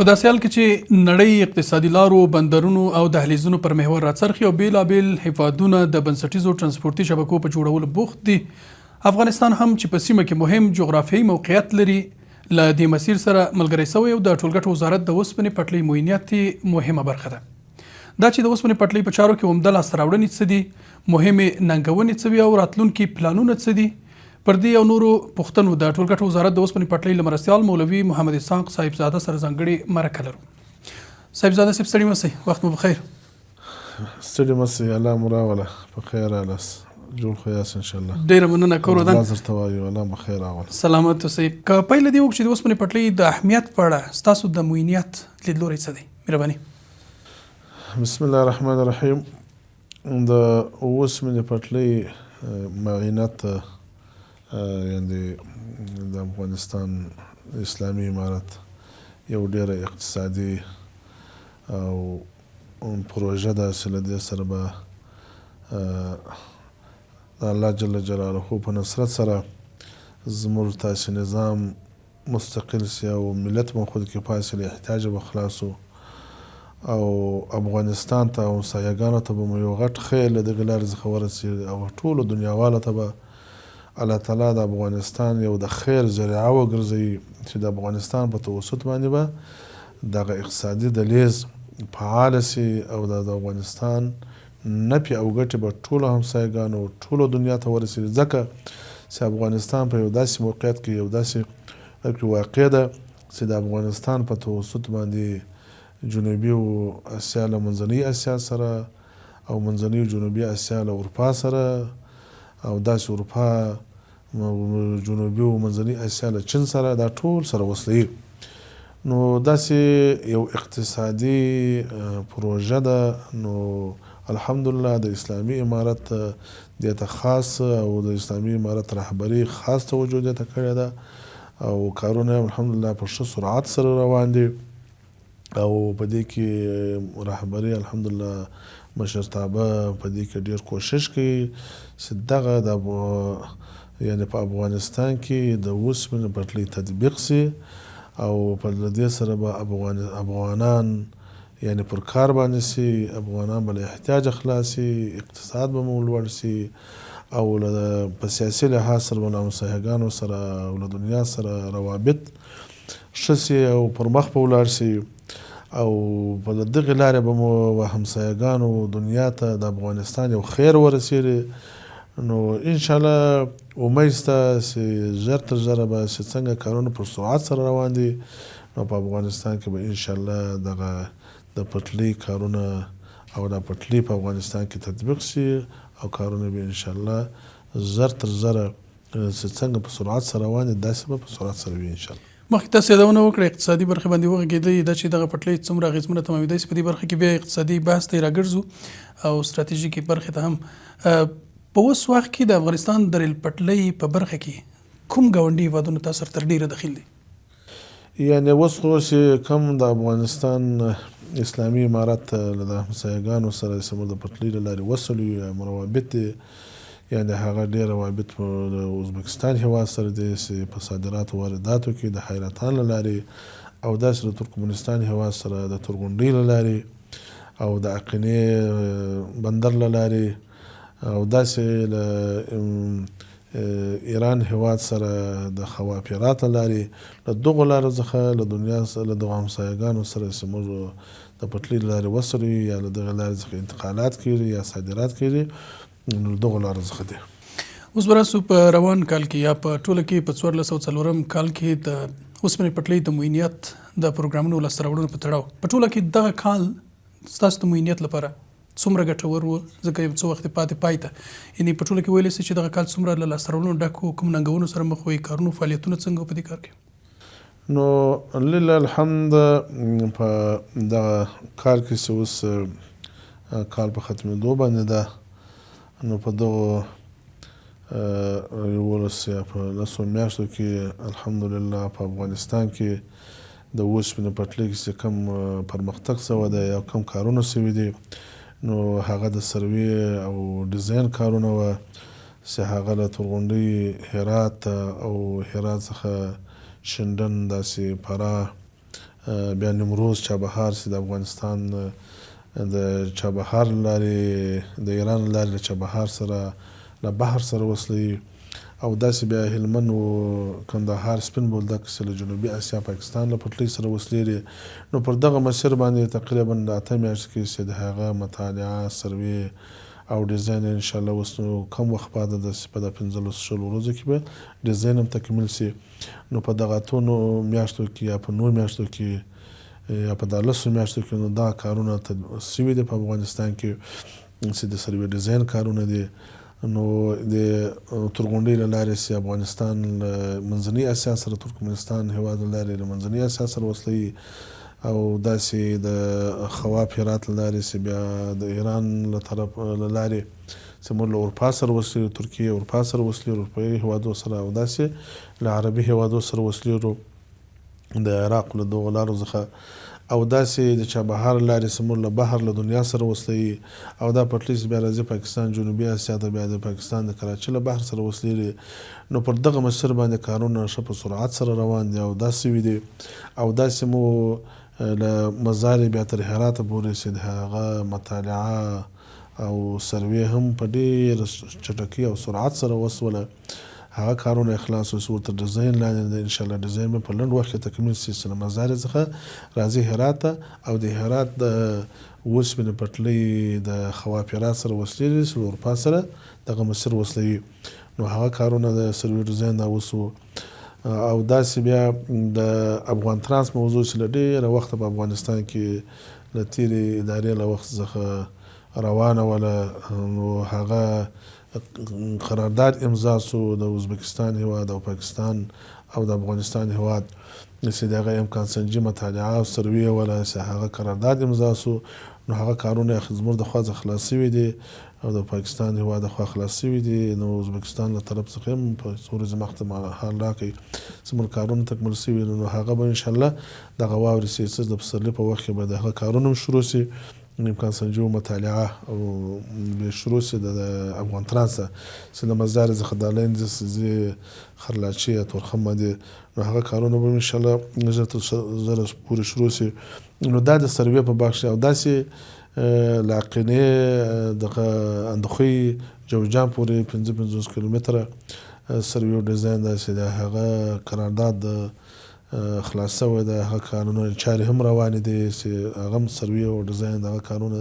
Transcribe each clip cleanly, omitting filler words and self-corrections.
په داسې حال کې چې نړۍ اقتصادي لارو، بندرونو او دهلیزونو پر محور راڅرخي او بیلابیل هیوادونه د بنسټیزو ترانسپورتي شبکو په جوړولو بوخت دي، افغانستان هم چې په سیمه کې مهم جغرافیایي موقعیت لري له دې مسیر سره ملګری شوی او د ټولګټو وزارت د اوسپنې پټلۍ موینیت مهمه برخه ده. دا چې د اوسپنې پټلۍ په چارو کې عمده لاسته راوړنې څه دي، مهمې ننګونې څه وي او راتلونکي پلانونه څه دي، پر دې او نورو پوښتنو د ټولګټو وزارت د اوسپنې پټلۍ له مرستیال مولوي محمد اسحاق صاحبزاده سره ځانګړې مرکه لرو. صاحبزاده صاحب ستړي مسئ، وخت مو بخیر. ستړي مسئ، الله مو راوله، په خیر رالاست، جوړ خو یاست انشاءالله. ډېره مننه کور ودان. الله درته وایو، الله مو خیر راوله. سلامت اوسئ. که پیل دې وکړو چې د اوسپنې پټلۍ د اهمیت په اړه ستاسو د موینیت لیدلوری څه دی؟ مهرباني. بسم الله الرحمن الرحیم. د اوسپنې پټلۍ معاینت یعنې د افغانستان اسلامي امارت یو ډېره اقتصادي او پروژه ده چې له دې سره به د الله جل جلاله په نصرت سره زموږ تاسې نظام مستقل سي او ملت مو خود کفایه سي، له احتیاجه به خلاص او افغانستان ته او همسایهګانو ته به مو یو غټ خیر له دغې لارې څخه ورسېږي او ټولو دنیاوالو ته به الله تعالی د افغانستان یو د خیر ذریعه وګرځوي چې د افغانستان په توسط باندې به دغه اقتصادي دهلیز فعاله سي او د افغانستان نفع او ګټې به ټولو همسایهګانو ټولو دنیا ته ورسېږي، ځکه چې افغانستان په یو داسې موقعیت کې یو داسې واقع ده چې د افغانستان په توسط باندې جنوبي اسیا له منځنۍ اسیا سره او منځنۍ جنوبي اسیا له اروپا سره او داسې اروپا جنوبي او منځنۍ اسیا له چین سره دا ټول سره وصلوي. نو داسې یو اقتصادي پروژه ده. نو الحمدلله د اسلامي امارت دې ته خاص او د اسلامي امارت رهبري خاص توجه دې ته کړې ده او کارونه الحمدلله په ښه سرعت سره روان دي او په دې کې رهبري الحمدلله مشرتابه په دې کې ډېر کوشش کوي چې دغه یعنې په افغانستان کې د اوسپنې پټلۍ تطبیق سي او په دې سره به افغانان یعنې پر کار باندې سي، افغانان به له احتیاجه خلاص سي، اقتصاد به مو لوړ سي او په سیاسي لحاظ سره به له همسایهګانو سره او له دنیا سره روابط ښه سي او پر مخ به ولاړ سي او په دغې لارې به مو همسایهګانو دنیا ته د افغانستان یو خیر ورسېږي. نو انشاءالله امید شته چې ژر تر ژره به چې څنګه کارونه پر سرعت سره روان دي نو په افغانستان کې به انشاءالله دغه د پټلۍ کارونه او دا پټلۍ په افغانستان کې تطبیق سي او کارونه به انشاءالله ژر تر ژره چې څنګه په سرعت سره روان دي داسې به په سرعت سره وي انشاءالله. مخکې تاسو یادونه وکړه اقتصادي برخې باندې وغږېدئ، دا چې دغه پټلۍ څومره اغېزمنه تمامېدای شي، په دې برخه کې بیا اقتصادي بحث ته یې راګرځو او ستراتیژیکې برخې ته هم. په اوس وخت کې د افغانستان د ریل پټلۍ په برخه کې کوم ګاونډي هېوادونو تاسو سره تر ډېره دخیل دي؟ یعنې اوس خو چې کوم د افغانستان اسلامي امارت له د همسایهګانو سره چې موږ د پټلۍ له لارې وصل یو یا روابط دي، یعنې هغه ډېر روابط د ازبکستان هېواد سره دي چې په صادراتو وارداتو کې د حیرتان له لارې او داسې د ترکمنستان هېواد سره د تورغونډۍ له لارې او د اقینې بندر له لارې او داسې له ایران هېواد سره د خوافرات له لارې له دغو لارو څخه له دنیا سره له دغو همسایهګانو سره چې موږ د پټلۍ له لارې وصل یو یا له دغې لارې څخه انتقالات کېږي یا صادرات کېږي نو دغو لارو څخه دی. اوس به راسو په روان کال کې یا په ټوله کې په 1404 کال کې د اوسپنې پټلۍ د موینیت د پروګرامونو لاسته راوړنو په تړاو په ټوله کې دغه کال ستاسو د موینیت لپاره څومره ګټور و؟ ځکه یو څه وخت پاتې پای ته یعنې په ټوله کې ویلی سي چې دغه کال څومره له لاسته راوړنو ډک و، کوم ننګونو سره مخ وئ، کارونو فعالیتونه څنګه په دې کار کې؟ نو لله الحمد په دغه کار کې چې اوس کال په ختمېدو باندې ده نو په دغو 11 یا په 10 میاشتو کې الحمدلله په افغانستان کې د اوسپنې پټلۍ کې چې کوم پرمختګ شوی دی یا کوم کارونه شوي دي نو هغه د سروې او ډیزاین کارونه وه چې هغه له تورغونډۍ هرات او هرات څخه شینډن داسې فراه بیا نیمروز چابهار چې د افغانستان د چابهار لارې د ایران لارې له چابهار سره له بحر سره وصلوي او داسې بیا هلمند و کندهار سپین بولدک چې له جنوبي اسیا پاکستان له پټلۍ سره وصلېږي. نو پر دغه مسیر باندې تقریبا د 8 میاشتې کې چې د هغه مطالعه سروې او ډیزاین انشاءالله اوس نو کم وخت بعد د په د 15 ورځو کې به ډیزاین هم تکمیل سي. نو په دغه اتو میاشتو کې یا په 9 میاشتو کې یا په 10 میاشتو کې نو دا کارونه سوي دي په افغانستان کې چې د سروې ډیزاین کارونه دي. نو د تورغونډۍ له لارې چې افغانستان منځنۍ اسیا سره ترکمنستان هېواد له لارې له منځنۍ اسیا سره وصلوي او داسې د خواب هرات له لارې چې بیا د ایران له طرف له لارې چې موږ له اروپا سره وصلېږو، ترکیې اروپا سره وصلېږو، اروپایي هېوادو سره او داسې له عربي هېوادو سره وصلېږو د عراق له دغو لارو څخه او داسې د چابهار لارې چې موږ له بحر له دنیا سره وصلوي او دا پټلۍ چې بیا راځي پاکستان جنوبي اسیا ته بیا د پاکستان د کراچۍ له بحر سره وصلېږي. نو پر دغه مسیر باندې کارونه ښه په سرعت سره روان دي او دا سوي دي او داسې مو له مزار بیا تر هراته پورې چې د هغه مطالعه او سروې هم په ډېر چټکۍ او سرعت سره وسوله. هغه کارونه اخلاص وسو ورته ډیزاین لاندې انشاءالله ډیزاین په لنډ وخت کې تکمیل سي چې له مزار څخه راځي هرات او د هرات د اوسپنې پټلۍ د خوافرات سره وصلېږي چې اروپا سره دغه مسیر وصلوي. نو هغه کارونه د سروې ډیزاین دا وسو او داسې بیا د افغان ترانس موضوع چې له ډېره وخته په افغانستان کې له تېرې ادارې له وخت څخه روانه وله. نو هغه قرارداد امضا سو د ازبکستان هېواد او پاکستان او د افغانستان هېواد چې د هغه امکان سنجي مطالعه او سروې وله چې هغه قرارداد امضا سو. نو هغه کارونه زموږ د خوا څخه خلاص سوي دي او د پاکستان هېواد د خوا خلاص سوي دي. نو ازبکستان له طرف څخه هم په څو ورځې مخته حال راکړئ زموږ کارونه تکمیل سوي. نو هغه به انشاءالله دغه واورې چې د پسرلي په وخت کې به د هغه کارونه هم شروع سي امکان سنجي مطالعه او به شروع سي د افغان ترانس چې له مزار څخه د لاین ځي خرلاچي یا تورخم باندې. نو هغه کارونه به انشاءالله ژر تر ژره پورې شروع سي. نو دا د سروې په بخش او داسې له عقینې دغه اندخوی جوجان پورې 55 کیلومتره سروې او ډیزاین دا چې د هغه قرارداد خلاص شوی د هغه کارونه چارې هم روانې دي چې هغه هم سروې او ډیزاین دغه کارونه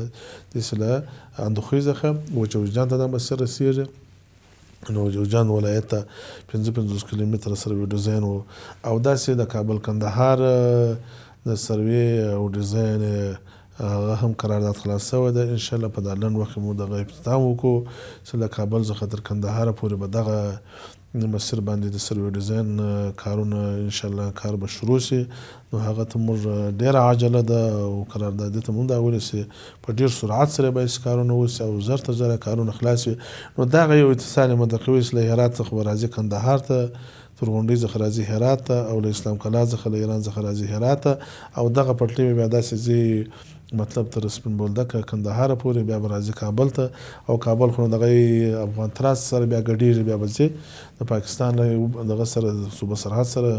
دي چې له اندخوی څخه جوجان ته دا مسیر رسېږي. نو جوجان ولایت ته 55 کیلومتره سروې ډیزاین او داسې د کابل کندهار د سروې او ډیزاین هغه هم قرارداد خلاص شوی ده. انشاءالله په دا لنډ وخت کې مو دغه افتتاح وکړو چې له کابل څخه تر کندهار پورې به دغه مسیر باندې د سروې ډیزاین کارونه انشاءالله کار به شروع سي. نو هغه ته موږ ډېره عجله ده او قراردادي ته مونږ دا ولې چې په ډېر سرعت سره باید کارونه وسي او زر ته زره کارونه خلاص وي. نو دغه یو اتصال منطقوي چې له هرات څخه به راځي کندهار ته، تورغونډۍ څخه راځي هرات ته او له اسلام قلعه څخه له ایران څخه راځي هرات ته او دغه پټلۍ بیا داسې ځي مطلب تر سپین بولدک کندهار پورې بیا به راځي کابل ته او کابل خو دغه افغان تراس سره بیا ګډېږي بیا به ځي د پاکستان له دغه سره صوبه سرحد سره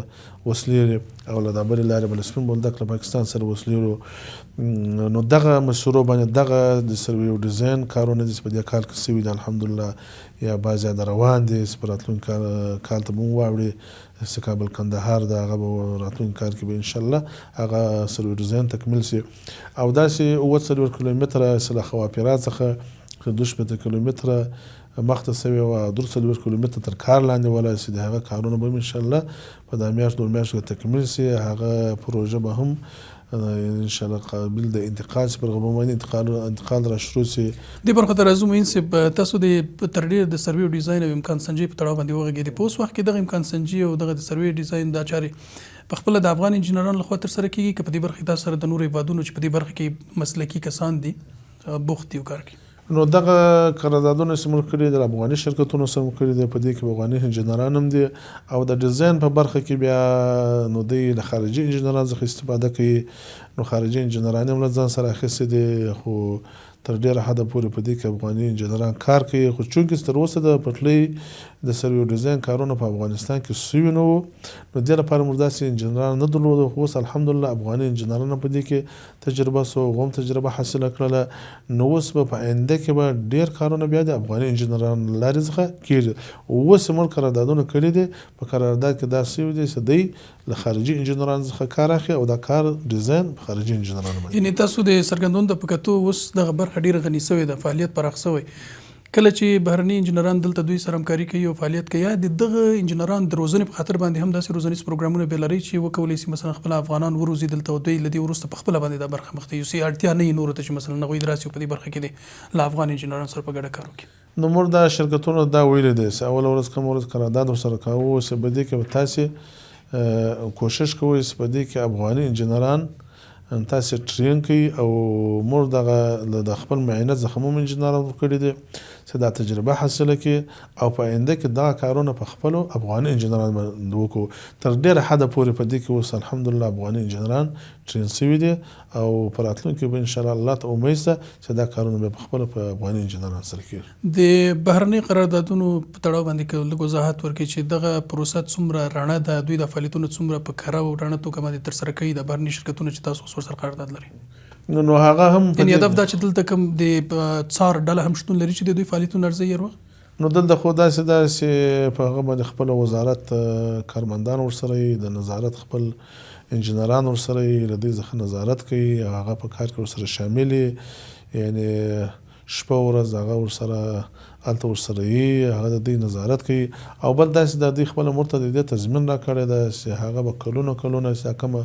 وصلېږي او له دا بلې لارې به له سپین بولدک له پاکستان سره وصلېږو. نو دغه مسیرو باندې دغه د سروې او ډیزاین کارونه دي چې په دې کال کې سوي دي الحمدلله یا بعضې زیاده روان دي چې په راتلونکي کال ته به مو واوړي چې کابل کندهار د هغه به راتلونکي کال کې به انشاءالله هغه سروې ډیزاین تکمیل سي او داسې 40 کیلومتره چې له خوافرات څخه 2 کیلومتره مخته سوي او 3 کیلومتره تر کار لاندې ولا چې د هغه کارونه به انشاءالله په دا میاشت 2 میاشتو کې تکمیل سي. هغه پروژه به هم انشاءالله قابل د انتقال پر غوښمن انتقال را شروع سي. د برخه تر ازمو انسب تاسو د تر ډیر د سروې او ډیزاین او امکان سنجي په تړاو باندې وغږیدي په اوس وخت کې دغه امکان سنجي او دغه د سروې ډیزاین د چارې په خپل د افغان انجینرانو لخوا تر سره کیږي که په دې برخه تاسو سره د نورو هیوادونو چې په دې برخه کې مسلکي کسان دي بوخت دي او کار کوي. نو دغه قراردادونه چې موږ کړي د افغاني شرکتونو سره موږ کړي دي په دې کې افغاني انجینران هم دي او د ډیزاین په برخه کې بیا نو دوی له خارجي انجینرانو څخه استفاده کوي. نو خارجي انجینران هم له ځان سره اخیستي دي خو تر ډېره حده پورې په دې کې افغاني انجینران کار کوي، خو چونکې تر اوسه د پټلۍ د سروې ډیزاین کارونه په افغانستان کې سوي نه وو، نو دې لپاره موږ داسې انجینران نه درلودو. خو اوس الحمدلله افغاني انجینران په دې کې تجربه سو، هغوی هم تجربه حاصله کړله. نو اوس به په آینده کې به ډېر کارونه بیا د افغاني انجینران له لارې څخه کېږي. اوس یې موږ قراردادونه کړي دي، په قرارداد کې دا سوي دي چې دوی له خارجي انجینرانو څخه کار اخلي او دا کار ډیزاین په خارجي انجینرانو باندې. یعنې تاسو د څرګندونو د په کتو اوس دغه برخه ډېره غني سوې ده، فعالیت پراخ سوی. کله چې بهرني انجینران دلته دوی سره همکاري کوي او فعالیت کوي، یا د دغه انجینران د روزنې په خاطر باندې هم داسې روزنیز پروګرامونه بیا لري چې وکولی شي مثلا خپل افغانان وروزي دلته، او دوی له دې وروسته په خپله باندې دا برخه مخ ته یوسي، اړتیا نه وي نورو ته چې مثلا هغوی راسي او په دې برخه کې د له افغان انجینرانو سره په ګډه کار وکړي. نو موږ دا شرکتونو دا ویلي دی چې اوله ورځ کومه ورځ قرارداد ورسره کوو چې په دې کې به تاسې کوشش کوئ چې په دې کې افغاني انجینران تاسې ټرین کړي، او موږ دغه د خپل معاینت څخه هم انجینران ورکړي دي چې دا تجربه حاصله کړي او په آینده کې دغه کارونه په خپلو افغاني انجینران باندې وکړو. تر ډېره حده پورې په دې کې اوس الحمدلله افغاني انجینران ټرین سوي دي، او په راتلونکي به انشاءالله الله ته امید شته چې دا کارونه به په خپله په افغاني انجینران سره کېږي. د بهرني قراردادونو په تړاو باندې که لږ وضاحت ورکړي چې دغه پروسه څومره رڼه ده، دوی د فعالیتونو څومره په کره او رڼه توګه باندې ترسره کوي د بهرني شرکتونه چې تاسو ورسره قرارداد لري؟ نو هغه هم یعنې هدف دا چې دلته کوم د څار ډله هم شتون لري چې د دوی فعالیتونه ارزوي هر وخت؟ نو دلته خو داسې ده چې په هغه باندې خپل وزارت کارمندان ورسره وي، د نظارت خپل انجینران ورسره وي، له دوی څخه نظارت کوي، هغه په کار کې ورسره شامل وي، یعنې شپه ورځ هغه ورسره هلته ورسره وي، هغه د دوی نظارت کوي. او بل داسې د دوی خپله موږ ته د دې تضمین راکړی ده چې هغه به کلونه کلونه چې کومه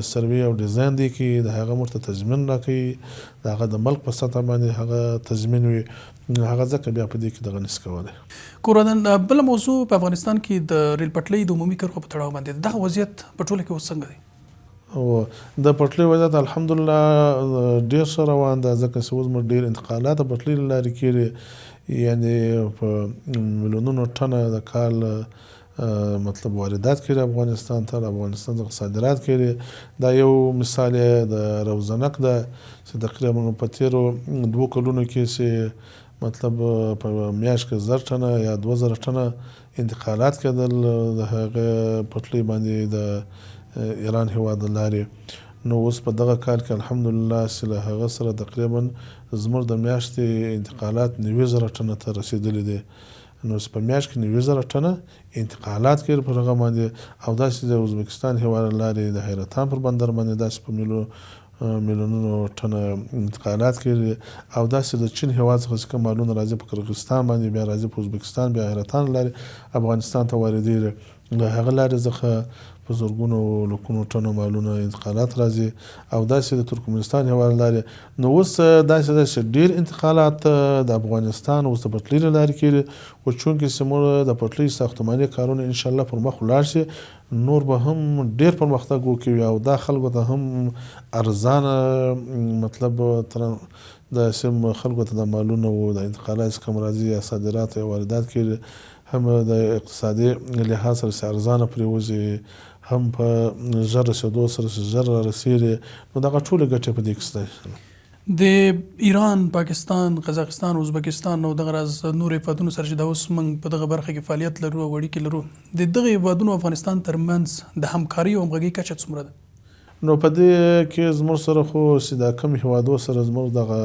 سروې او ډیزاین دی کوي د هغه موږ ته تضمین راکوي، د هغه د ملک په سطح باندې هغه تضمین وي، هغه ځکه بیا په دې کې دغه نشي کولی. کورادن، بله موضوع په افغانستان کې د ریل پټلۍ د عمومي کرښو په تړاو باندې دغه وضعیت په ټوله کې اوس څنګه دی؟ او د پټلۍ وضعیت الحمدلله ډېر ښه روان ده، ځکه چې اوس موږ ډېر انتقالات د پټلۍ له لارې کېږي، یعنې په میلیونونو ټنه د کال مطلب واردات کړي افغانستان ته، افغانستان څخه صادرات کړي. دا یو مثال د روزنک ده چې تقریبا په تیرو 2 کلونو کې چې مطلب په میاشت کې 1000 ټنه یا 2000 ټنه انتقالات کېدل د هغه پټلۍ باندې د ایران هېواد له لارې. نو اوس په دغه کال کې الحمدلله چې له هغه سره تقریبا زموږ د میاشتې انتقالات 90,000 ټنه ته رسېدلي دي. نو په میاشت کې 90,000 ټنه انتقالات کېږي په هغه باندې، او داسې د ازبکستان هېواد له لارې د حیرتان پر بندر باندې داسې په میلیونونو ټنه انتقالات کېږي، او داسې د چین هېواد څخه چې کوم مالونه راځي په قرغیزستان باندې، بیا راځي په ازبکستان، بیا حیرتان له لارې افغانستان ته واردېږي. د هغه لارې څخه په زرګونو لکونو ټنو مالونه انتقالات راځي، او داسې د ترکمنستان هېواد له لارې. نو اوس داسې ده چې ډېر انتقالات د افغانستان اوس د پټلۍ له لارې کېږي، خو چونکې چې موږ د پټلۍ ساختماني کارونه انشاءالله پر مخ ولاړ شي، نور به هم ډېر پرمختګ وکړي، او دا خلکو ته هم ارزانه مطلب د سیم خلکو ته د مالونه او د انتقالات کم راځي یا صادرات یا واردات کېږي، هم د اقتصادي لحاظ سره ارزانه پرېوځي، هم په ژر رسېدو سره ژر رسېږي. نو دغه ټولې ګټې په دې کې شته. د ایران، پاکستان، قزاقستان، ازبکستان او دغه راز نور هېوادونو سره چې دا اوس موږ په دغه برخه کې فعالیت لرو او اړیکې لرو، د دغه هېوادونو او افغانستان ترمنځ د همکاري او همغږۍ کچه څومره ده؟ نو په دې کې زموږ سره خو چې دا کوم هېوادو سره زموږ دغه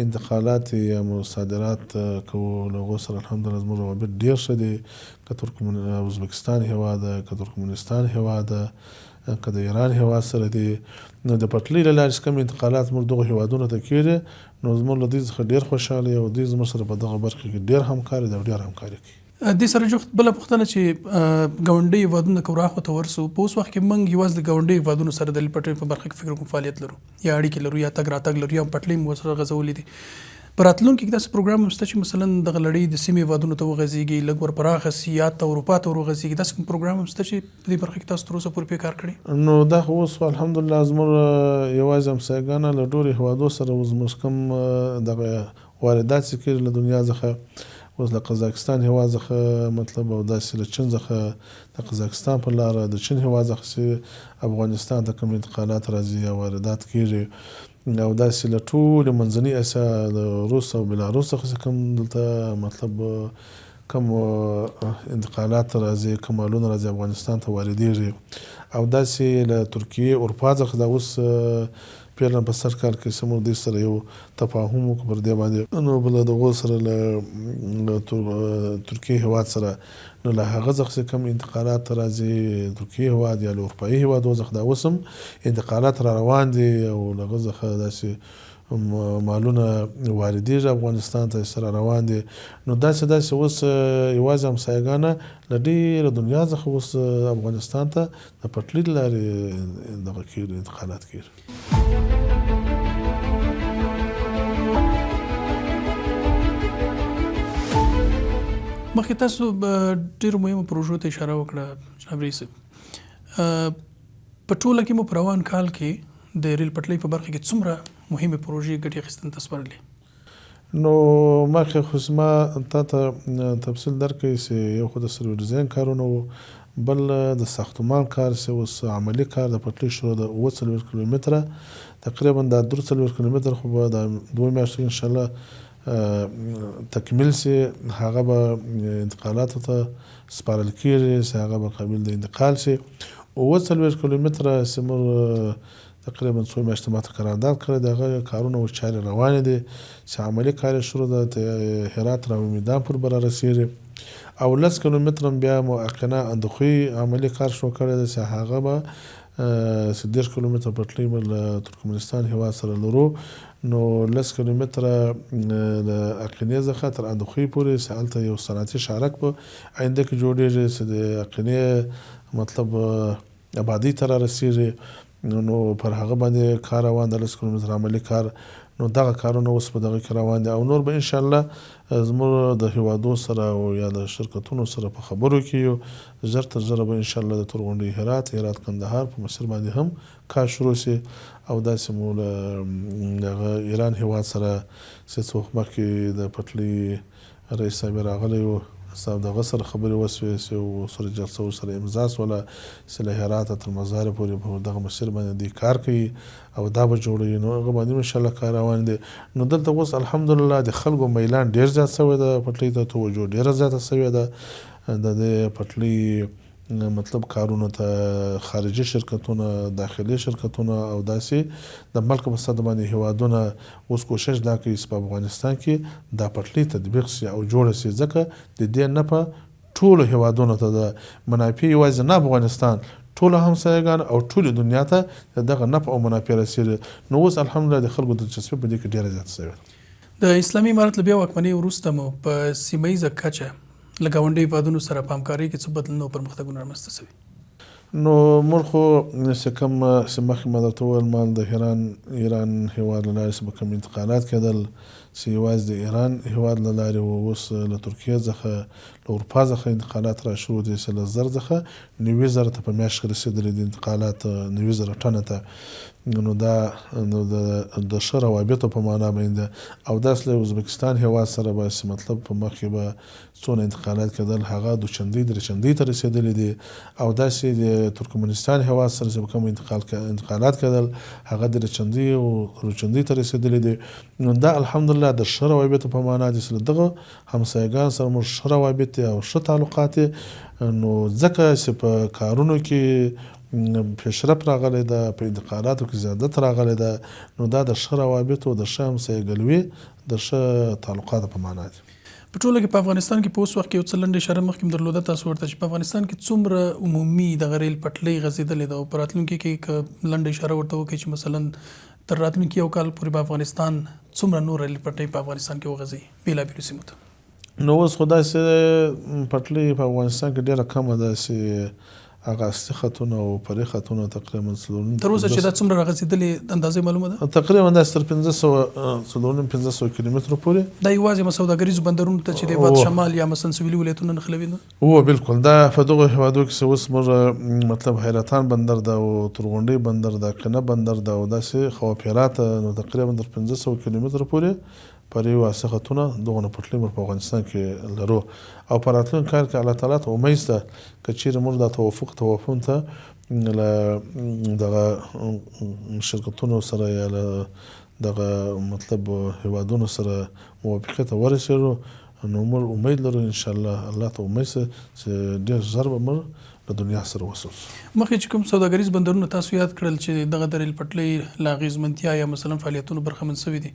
انتقالات یا صادرات کوو، له هغو سره الحمدلله زموږ روابط ډېر ښه دي، که ازبکستان هېواد ده، که ترکمنستان هېواد ده، که د ایران هېواد سره دي. نو د پټلۍ له لارې چې کوم انتقالات موږ دغو هېوادونو ته کېږي، نو زموږ له دوی څخه ډېر خوشحاله یو، دوی زموږ سره په دغه برخه کې ډېر همکار دي او ډېر همکاري کوي. دې سره جوخت بله پوښتنه چې ګاونډي هېوادونه که وراخوا ته ورسو، په اوس وخت کې موږ یوازې د ګاونډي هېوادونو سره د ریل پټلۍ په برخه کې فکر کوم فعالیت لرو یا اړیکې لرو یا تګ راتګ لرو یا پټلۍ مو ورسره غځولې دي. په راتلونکي کې داسې پروګرام هم شته چې مثلا دغه لړۍ د سیمې هېوادونو ته وغځېږي، لږ ور پراخه سي یا ته اروپا ته ور وغځېږي، داسې کوم پروګرام هم شته چې په دې برخه کې تاسو تر اوسه پورې پرې کار کړی؟ نو دا خو اوس الحمدلله زموږ یوازې همسایګانه له ډېرو هېوادو سره اوس زموږ کوم دغه واردات چې کېږي له دنیا څخه، اوس له قزاقستان هېواد څخه مطلب، او داسې له چین څخه د قزاقستان په لاره د چین هېواد څخه چې افغانستان ته کوم انتقالات راځي یا واردات کېږي، او داسې له ټولې منځنۍ اسیا د روس او بلاروس څخه چې کوم دلته مطلب کوم انتقالات راځي، کوم مالونه راځي افغانستان ته واردېږي، او داسې له ترکیې اروپا څخه دا اوس پیرله په سر کال کې سمور دوی سره یو تفاهم وکړو پر دې باندې، نو بله د هغو سره له ترکیې هېواد سره نو له هغه څخه چې کوم انتقالات راځي ترکیې هېواد یا له اروپایي هېوادو څخه دا اوس هم انتقالات را روان دي او له هغه څخه داسې مالونه واردېږي افغانستان ته سره روان دي. نو داسې اوس یوازې همسایګانه له ډېره دنیا څخه اوس افغانستان ته د پټلۍ له لارې دغه کېږي انتقالات کېږي. مخکې تاسو ډېرو مهمو پروژو ته اشاره وکړه جناب رئیس صاحب، په ټوله کې مو په روان کال کې د ریل پټلۍ په برخه کې څومره مهمې پروژې ګټې اخیستنې ته سپارلې؟ نو مخکې خو ما تا ته تفصیل درکړی چې یو خو د سروې ډیزاین کارونه وو، بل د ساختمان کار چې اوس عملي کار د پټلۍ شروع د اووه کیلومتره تقریبا دا 3 کیلومتر خو به د 2 میاشتو انشاءالله تکمیل سي، هغه به انتقالاتو ته سپارل کېږي چې هغه به قابل د انتقال سي. اووه کیلومتره چې موږ تقریبا 2 میاشتې ماته قرارداد کړی، د هغه کارونه اوس چارې روانې دي چې عملي کار یې شروع ده، هرات را میدان پورې به رارسېږي، او 10 کیلومتره بیا معقنه اندخوی عملي کار شروع کړی دی چې هغه به 30 کیلومتره پټلۍ به له ترکمنستان هېواد سره لرو، نو 10 کیلومتره له اقینې څخه تر اندخوی پورې چې هلته یو صنعتي شارک په آینده کې جوړېږي چې د اقینې مطلب آبادۍ ته رارسېږي، نو پر هغه باندې کار روان د 10 کیلومتره عملي کار. نو دغه کارونه اوس په دغه کې روان دي، او نور به انشاءالله زموږ د هیوادو سره او یا د شرکتونو سره په خبرو کې یو ژر تر ژره به انشاءالله د تورغونډۍ هرات کندهار په مسیر باندې هم کار شروع سي، او داسې مو له دغه ایران هیواد سره چې څه وخت مخکې د پټلۍ رئیس صاحب راغلی و صاحب دغه سره خبرې وسوې چې سره جلسه ورسره امضا سوله چې له هراته تر مزار پورې په دغه مسیر باندې دوی کار کوي او دا به جوړوي، نو هغه باندې انشاءالله کار روان دی. نو دلته اوس الحمدلله د خلکو میلان ډېر زیات شوی ده، پټلۍ ته توجه ډېره زیاته شوې ده، د دې پټلۍ مطلب کارونو ته خارجي شرکتونه داخلي شرکتونه او داسې د ملک په سطح باندې هیوادونه اوس کوشش دا کوي چې په افغانستان کې دا پټلۍ تطبیق سي او جوړه سي، ځکه د دې نفع ټولو هیوادونو ته ده، منافع یوازې نه افغانستان ټولو همسایګان او ټولې دنیا ته دغه نفع او منافع رسېږي. نو اوس الحمدلله د خلکو دلچسپي په دې کې ډېره زیاته شوې ده. د اسلامي امارت له بیا واکمنۍ وروسته مو په سیمه ییزه کچه له ګاونډي هیوادونو سره په همکارۍ کې څه بدلون او پرمختګونه رامنځته شوي؟ نو موږ خو چې کوم چې مخکې ما درته وویل مال د ایران هیواد له لارې چې به کوم انتقالات کېدل چې یوازې د ایران هیواد له لارې و، اوس له ترکیې څخه له اروپا څخه انتقالات را شروع دي چې له 1000 څخه 90,000 ته په میاشت کې رسېدلي دي انتقالات 90,000 ټنه ته. نو دا نو د ښه روابطو په معنا باندې، او داسې له ازبکستان هیواد سره به چې مطلب په مخ کې به څونه انتقالات کېدل هغه دوچندۍ درېچندۍ ته رسېدلي دي، او داسې د ترکمنستان هیواد سره چې کوم انتقالات کېدل هغه درېچندۍ او روچندۍ ته رسېدلي دي. نو دا الحمدلله د ښه روابطو په معنا دي چې دغه همسایګان سره موږ ښه روابط دي او ښه تعلقات دي، نو ځکه چې په کارونو کې پیشرفت راغلی ده، په انتقالاتو کې زیادت راغلی ده، نو دا د ښه روابطو د ښه همسایګلوي د ښه تعلقاتو په معنا دي. په ټوله کې په افغانستان کې په اوس وخت کې یو څه لنډه اشاره مخکې م درلوده تاسو ورته چې په افغانستان کې څومره عمومي دغه ریل پټلۍ غځېدلې ده، او په راتلونکي کې که لنډه اشاره ورته وکړئ چې مثلا تر راتلونکي یو کال پورې په افغانستان څومره نور ریل پټلۍ په افغانستان کې وغځي بېلابېلو سیمو ته؟ نو اوس خو داسې پټلۍ په افغانستان کې ډېره کمه ده چې هغه اصلي خطونه او پرې خطونه تقریبا تر اوسه چې دا څومره راغځېدلې اندازې معلومه ده؟ تقریبا داسې تر 500 کیلومترو پورې. دا یوازې سوداګریزو بندرونو ته چې د هېواد شمال یا مثلا سویلي ولایتونه نښلوي ده؟ هو بالکل دا په دغو هېوادو کې چې اوس موږ مطلب حیرتان بندر ده او تورغونډۍ بندر ده، قینه بندر ده او داسې خواپیرات، نو تقریبا تر 500 کیلومترو پورې فرعي واسع خطونه دغه پټلۍ موږ په افغانستان کې لرو او په راتلونکي کال کې الله تعالی ته امید شته که چیرې موږ د توافق ته له دغه شرکتونو سره یا له دغه مطلب هیوادونو سره موافقه ته ورسېږو نو موږ امید لرو انشاءالله الله ته امید شته چې ډېر ژر به موږ له دنیا سره وسوسو. مخکې چې کوم سوداګریز بندرونه تاسو یاد کړل چې دغه د ریل پټلۍ له اغېزمنتیا یا مثلا فعالیتونو برخمن شوي دي،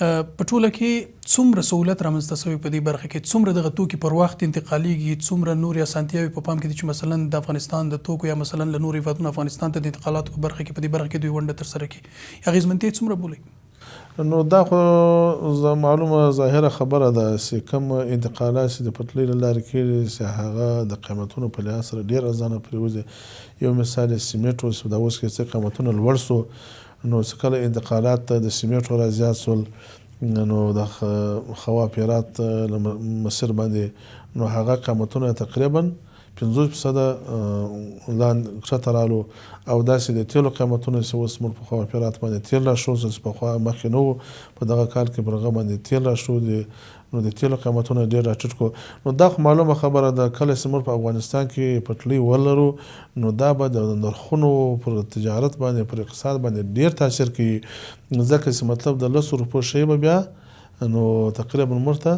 په ټوله کې څومره سهولت رامنځته شوی په دې برخه کې، څومره دغه توکي پر وخت انتقالیږي، څومره نورې اسانتیاوې په پام کې دي چې مثلا د افغانستان د توکو یا مثلا له نورو هیوادونو افغانستان ته د انتقالاتو په برخه کې په دې برخه کې دوی ونډه ترسره کړي، اغېزمنتیا څومره بولئ؟ نو دا خو معلومه ظاهره خبره ده چې کوم انتقالات چې د پټلۍ له لارې کېږي چې هغه د قیمتونو په لحاظ سره ډېر ارزانه پرېوځي. یو مثال یې سیمنټ اوس دا اوس کې څه قیمتونه لوړ سو نو چې کله انتقالات د سیمنټو را زیات سول نو د خوا پیرات له مصر باندې نو هغه قیمتونه تقریبا 50% لاندې کښته رالو او داسې د تیلو قیمتونه چې اوس موږ په خوا پیرات باندې تیل راشو چې پخوا مخکې نه وو په دغه کال کې پر هغه باندې تیل راشو نو د تیلو قیمتونه ډېر راټیټ کړو. نو دا خو معلومه خبره ده کله چې موږ په افغانستان کې پټلۍ ولرو نو دا به د نرخونو پر تجارت باندې پر اقتصاد باندې ډېر تاثیر کوي ځکه چې مطلب د 10 روپو شی به بیا نو تقریبا موږ ته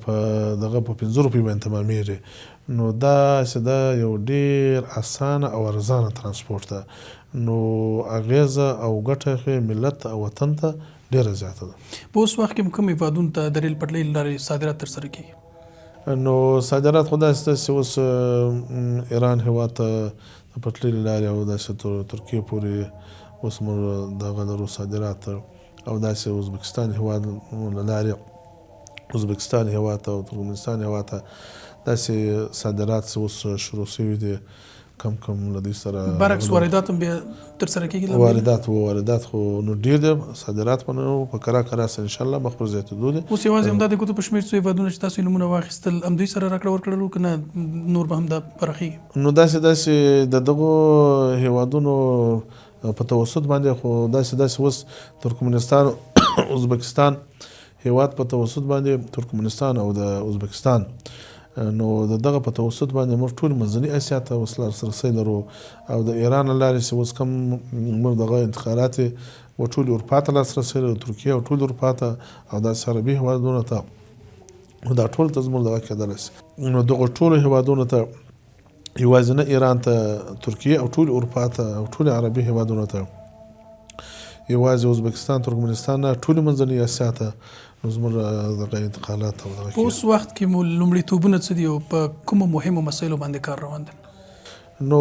په دغه په 15 روپۍ باندې تمامېږي. نو دا چې دا یو ډېر اسانه او ارزانه ترانسپورت ده نو اغیزه او ګټه ملت او وطن ته ډېره زیاته ده. په اوس وخت کې کوم هیوادونو ته د ریل پټلۍ له لارې صادرات ترسره کیږي؟ نو صادرات خو داسې ده چې اوس ایران هیواد ته د پټلۍ له لارې او داسې ترکیې پورې اوس موږ دغه لرو صادرات او داسې ازبکستان هیواد له لارې ازبکستان هیواد ته او ترکمنستان هیواد ته داسې صادرات اوس شروع شوي دي کم له دوی سره. برعکس واردات هم بیا ترسره کیږي؟ واردات خو نو ډېر دي، صادرات په کرا سره انشاءالله مخ پر زیاتېدو دي. اوس یوازې همدا د ګوتو په شمېر څو هیوادونه چې تاسو نومونه واخیستل همدوی سره راکړه ورکړه که نه نور به هم دا پراخېږي؟ نو داسې د دغو هیوادونو په توسط باندې خو داسې اوس ترکمنستان ازبکستان هیواد په توسط باندې ترکمنستان او د ازبکستان نو دغه په توسط باندې موږ ټول منځنۍ اسیا ته اوس لاسرسی لرو او د ایران له لارې چې اوس کوم موږ دغه انتقالات و ټول اروپا ته لاسرسی لرو، ترکیه او ټول اروپا ته او داسې عربي هیوادونو ته نو دا ټول ته زموږ دغه کېدلی شي. نو دغه ټولو هیوادونو ته یوازې نه ایران ته، ترکیه او ټول اروپا ته او ټول عربي هیوادونو ته یوازې ازبکستان ترکمنستان نه ټول منځنۍ اسیا ته نو زموږ دغه انتقالات او دغه په اوس وخت کې مو لومړیتوبونه څه دي او په کومو مهمو مسایلو باندې کار روان دی؟ نو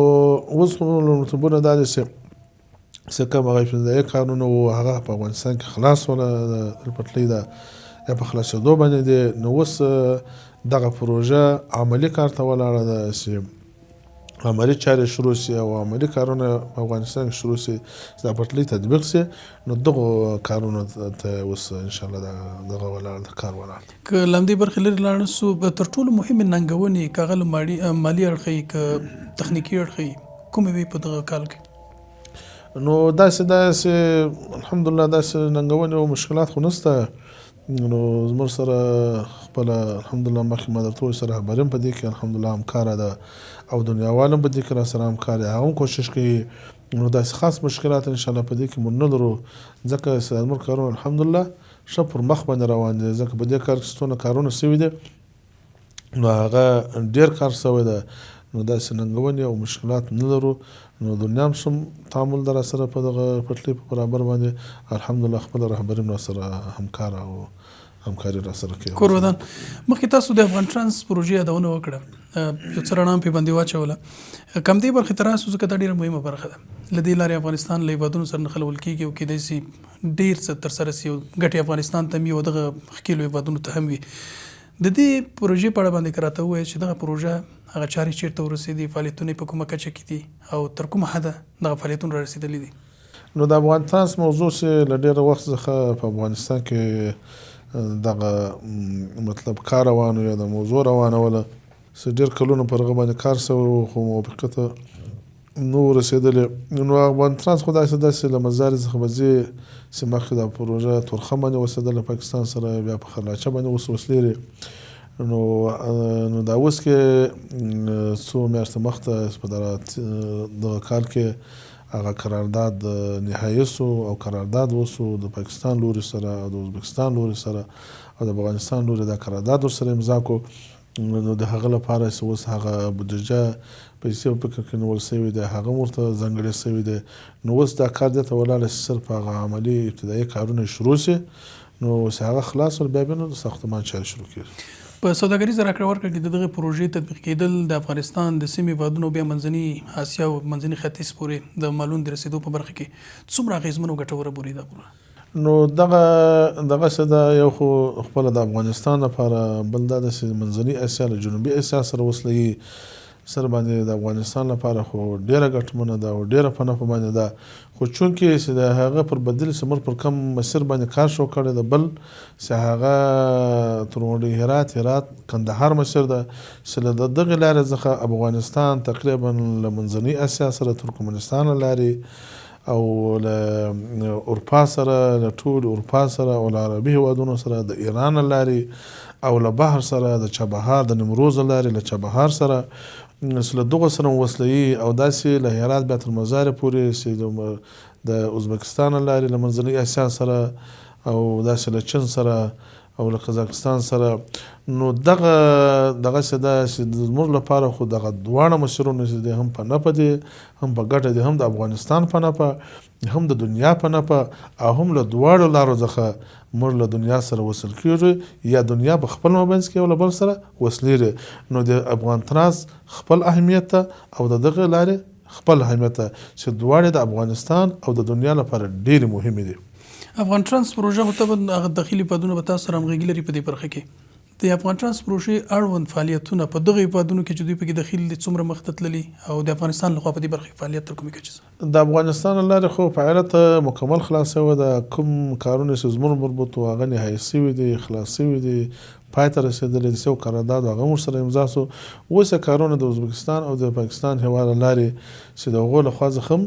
اوس لومړیتوبونه دا دي چې کوم هغه ابتدایي کارونه وو هغه په افغانستان کې خلاص وله د پټلۍ ده یا په خلاصېدو باندې دی. نو اوس دغه پروژه عملي کار ته ولاړه ده چې عملي چارې شروع سي او عملي کارونه په افغانستان کې شروع سي چې دا پټلۍ تطبیق سي نو دغه کارونه ته اوس انشاءالله دغه ولاړ کار ولاړ. که له همدې برخې لرې لاړ سو تر ټولو مهمې ننګونې که هغه له مالي اړخ وي که تخنیکي اړخ وي کومې وي په دغه کال کې؟ نو داسې الحمدلله داسې ننګونې او مشکلات خو نشته. نو زموږ سره خپله الحمدلله مخکې ما درته وویل چې رهبري هم په دې کې الحمدلله همکاره ده او دنیاوال هم په دې کې را سره همکار دي، هغه هم کوشش کوي. نو داسې خاص مشکلات انشاءالله په دې کې موږ نه لرو ځکه چې زموږ کارونه الحمدلله ښه پر مخ باندې روان دي ځکه په دې کار کې څونه کارونه شوي دي نو هغه ډېر کار شوی ده. نو داسې ننګونې او مشکلات نه لرو. نو دنیا هم سم تعامل در سره په دغه پټلۍ په برابر باندې الحمدلله خپله رهبري هم را سره همکاره او همکاري را سره کوي. کور ودان مخکې تاسو د افغان ټرانس پروژې یادونه وکړه، یو څه رڼا پې باندې واچوله، کم دې برخې ته راسو ځکه دا ډېره مهمه برخه ده. له دې لارې افغانستان له هیوادونو سره نښلول کېږي او کېدای شي ډېر څه ترسره سي او ګټې افغانستان ته هم وي او دغه ښکېلو هیوادونو ته هم وي. د دې پروژې په اړه باندې که راته ووایې چې دغه پروژه هغه چارې چېرته ورسېدي، فعالیتونه یې په کومه کچه کې دي او تر کومه حده دغه فعالیتونه را رسېدلي دي؟ نو د افغان ترانس موضوع چې له ډېره وخت څخه په افغانستان کې دغه مطلب کار روانو یا د موضوع روانوله چې ډېر کلونه پر هغه باندې کار شوی و خو موافقه ته نو رسېدلې. نو افغان ترانس خو داسې له مزارې څخه به ځې چې مخکې دا پروژه تورخم باندې اوسېدله پاکستان سره، بیا په خرلاچه باندې اوس وسلېرې. نو دا اوس کې څو میاشتې مخته په دغه کال کې هغه قرارداد نهایي سو او قرارداد وسو د پاکستان لوري سره او د ازبکستان لوري سره او د افغانستان لوري دا قرارداد ورسره امضا کو. نو د هغه لپاره چې اوس هغه بودیجه پیسې په فکر کې نیول سوي دی، هغه ورته ځانګړی سوي دی. نو اوس دا کار دې ته ولاړ چې صرف هغه عملي ابتدایي کارونه شروع سي. نو چې هغه خلاص ول بیا نو د ساختمان چارې شروع کېږي. په سوداګریزه راکړه ورکړه کې د دغه پروژې تطبیق کېدل د افغانستان د سیمې هېوادونو بیا منځني اسیا او منځني ختیځ پورې د مالونو د رسېدو په برخه کې څومره اغېزمن او ګټوره بوري دا پروژه؟ نو دغه څه دا یو خو خپله د افغانستان لپاره، بل دا د منځني اسیا له جنوبي اسیا سره وصلوي سره باندې د افغانستان لپاره خو ډېره ګټمنه ده او ډېره په نفع باندې ده. خو چونکې چې د هغه پر بدیل چې پر کم مسیر باندې کار شو کړی ده، بل چې هغه تر غونډۍ هرات کندهار مسیر ده چې له دغې لارې څخه افغانستان تقریبا له منځني اسیا سره ترکمنستان له لارې او له اروپا سره، له ټول اروپا سره او له عربي هېوادونو سره، د ایران له لارې او له بحر سره، د چابهار د نیمروز له لارې له چابهار سره چې له دغو سره وصلوي او داسې له هرات بیا تر مزارې پورې چې د ازبکستان له لارې له منځني اسیا سره او داسې له چین سره او له قزاقستان سره. نو دغسې ده چې زموږ لپاره خو دغه دواړه مسیرونه چې دي هم په نفع دي، هم په ګټه دي، هم د افغانستان په نفع، هم د دنیا په نفع، او هم له دواړو لارو څخه موږ له دنیا سره وصل کېږو یا دنیا په خپل مابینځ کې یو له بل سره وصلېږي. نو د افغان ترانس خپل اهمیت ته او د دغې لارې خپل اهمیت ته چې دواړې د افغانستان او د دنیا لپاره ډېرې مهمې دي. افغان ترانس پروژه خو ته هغه داخلي هېوادونه به تاسو سره همغږي لري په دې برخه کې. د افغان ترانس پروژې اړوند فعالیتونه په دغه هېوادونو کې چې دوی پکې داخل دي څومره مخته تللي او د افغانستان لخوا په دې برخه کې فعالیت تر کومې کچې؟ د افغانستان له لارې خو فعالیت مکمل خلاص شوی ده. کوم کارونه چې زموږ مربوط وو هغه نهایي شوي دي، خلاص شوي دي، پای ته رسېدلی دي. یو قرارداد هغه ورسره امضا سو. اوس کارونه د ازبکستان او د پاکستان هېواد له لارې چې د هغو لخوا څخه هم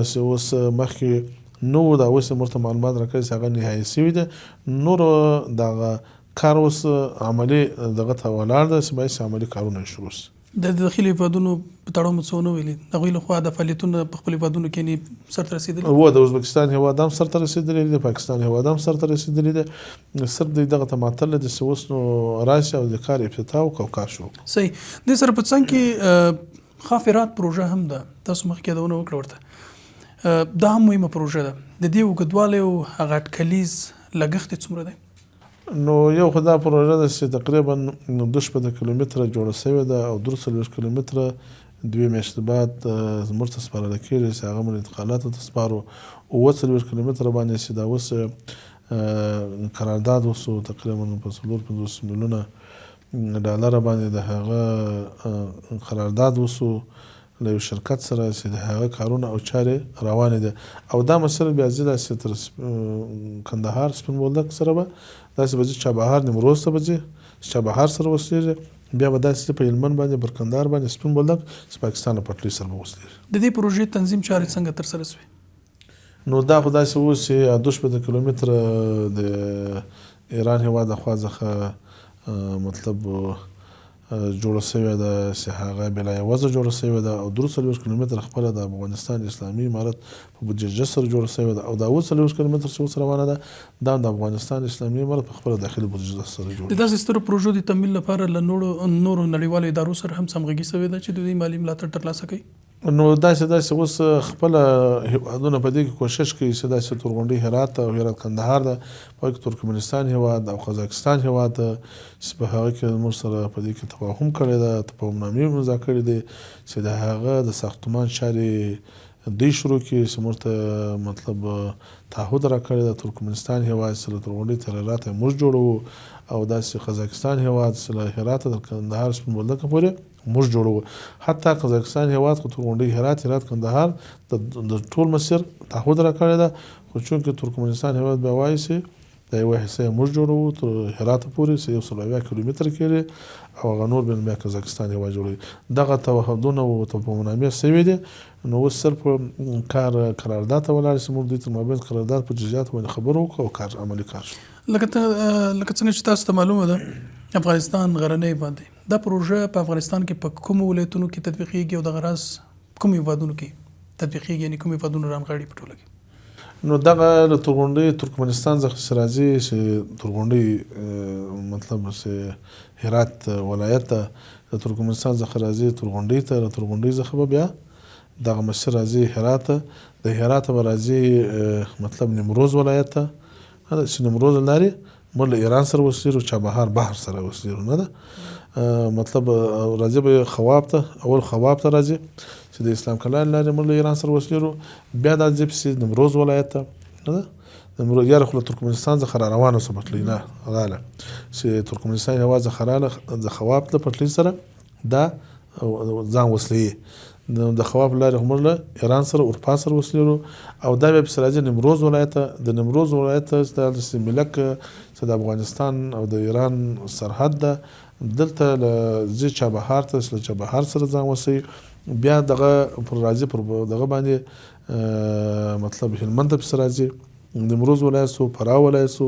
چې اوس مخکې نو دا اوس مرته معلومات راکړي چې هغه نهایي شوي دي. نور دغه کار اوس عملي دغه ته ولاړ ده چې باید عملي کارونه شروع شي. د داخلي هېوادونو په تړاو مو څه ونه ویلي؟ د هغوی لخوا د فعالیتونه په خپلو هېوادونو کې سرته رسېدلي وو؟ د ازبکستان هېواد هم سرته رسېدلی دی، د پاکستان هېواد هم سرته رسېدلی دی. صرف دوی دغه ته معطل دي چې اوس نو راشي او د کار افتتاح وکړي او کار شروع کړي. صحیح. دې سره په څنګ کې خافرات پروژه هم ده، تاسو مخکې یادونه وکړه ورته. دا هم مهمه پروژه ده. د دې اوږدوالی او هغه اټکلیز لګښت یې څومره دی؟ نو یو خو دا پروژه ده چې تقریبا 2 کیلومتره جوړه شوې ده او 43 کیلومتره 2 میاشتې بعد زموږ ته سپارل کېږي چې هغه موږ انتقالاتو ته سپارو. 43 کیلومتره باندې چې دا اوس قرارداد وسو تقریبا په 450 میلیونه ډالر باندې د هغه قرارداد وسو له یو شرکت سره چې د هغه کارونه او چارې روانې دي. او دا مسله بیا ځي داسې تر کندهار سپین بولدک سره به داسې به ځي چابهار نیمروز ته به ځي، چابهار سره وصلېږي، بیا به داسې په هلمند باندې پر کندهار باندې سپین بولدک چې پاکستان له پټلۍ سره به وصلېږي. د دې پروژې تنظیم چارې څنګه ترسره شوې؟ نو دا خو داسې اوس چې 2 کیلومتره د ایران هېواد لخوا څخه مطلب جوړه شوې ده چې هغه بلا یوازې جوړه شوې ده او 43 کیلومتره خپله د افغانستان اسلامي امارت په بودیجه سره جوړه شوې ده او دا 43 کیلومتره چې اوس روانه ده دا د افغانستان اسلامي امارت په خپله داخلي بودیجه سره جوړه. د داسې سترو پروژو د تمویل لپاره له نورو نړیوالو ادارو سره هم همغږي شوې ده چې د دوی مالي ملاتړ ترلاسه کوي؟ نو داسې اوس خپله هېوادونه په دې کې کوشش کوي چې داسې تر غونډۍ هرات او هرات کندهار ده، په کې ترکمنستان هېواد او قزاقستان هېواد ده چې په هغه کې موږ سره په دې کې تفاهم کړی ده، تفاهمنامې امضا کړې دي چې د هغه د ساختمان چارې دوی شروع کړي چې موږ ته مطلب تعهد راکړی ده. ترکمنستان هېواد چې له تر غونډۍ تر هرات موږ جوړوو او داسې قزاقستان هېواد چې له هرات تر کندهار سپین بولدک پورې موږ جوړوو. حتی قزاقستان هېواد خو تر غونډۍ هرات کندهار د ټول مسیر تعهد راکړی ده. خو چونکې ترکمنستان هېواد بیا وایي چې د یوه حصه یې موږ جوړوو تر هرات پورې چې 180 کیلومتره کېږي او هغه نور بیا قزاقستان هېواد جوړوي. دغه توهدونه او توافقنامې سوي دي، نو اوس صرف کار قرارداد ته ولاړ چې موږ دوی تر مابین قرارداد په جزئیاتو باندې خبرو وکړو او کار عملي کار شو. لکه څنګه چې تاسو ته معلومه ده افغانستان غرنی هېواد دی. دا پروژه په افغانستان کې په کومو ولایتونو کې تطبیقېږي او دغه راز کوم هېوادونو کې تطبیقېږي، یعنې کوم هېوادونو رانغاړي په ټوله کې؟ نو دغه له تورغونډۍ ترکمنستان څخه چې راځي چې تورغونډۍ مطلب چې هرات ولایت ته د ترکمنستان څخه راځي تورغونډۍ ته، له تورغونډۍ څخه به بیا دغه مسیر راځي هرات ته، د هرات به راځي مطلب نیمروز ولایت ته، چې نیمروز لارې موږ له ایران سره وسلېرو، چابهار بحر سره وسلېرو نه ده، مطلب راځي به خواب ته، اول خواب ته راځي چې د اسلام کلا لارې موږ له ایران سره وسلېرو، بیا دا ځي پسې نیمروز ولایت ته نه ده. نیمروز یاره خو له ترکمنستان څخه را روانه سو پټلۍ نه راغله چې ترکمنستان هېواد څخه راغله د خواب له پټلۍ سره دا ځان وسلې د خواب لارې موږ له ایران سره اروپا سره وسلېرو او دا بیا پسې راځي نیمروز ولایت ته. د نیمروز ولایت ته چې ملک چې د افغانستان او د ایران سرحد ده، دلته ځي چابهار ته، له چابهار سره ځان وسوي، بیا دغه پر راځي پر دغه باندې مطلب هلمند ته پسې راځي، نیمروز ولایت سو، فراه ولایت سو،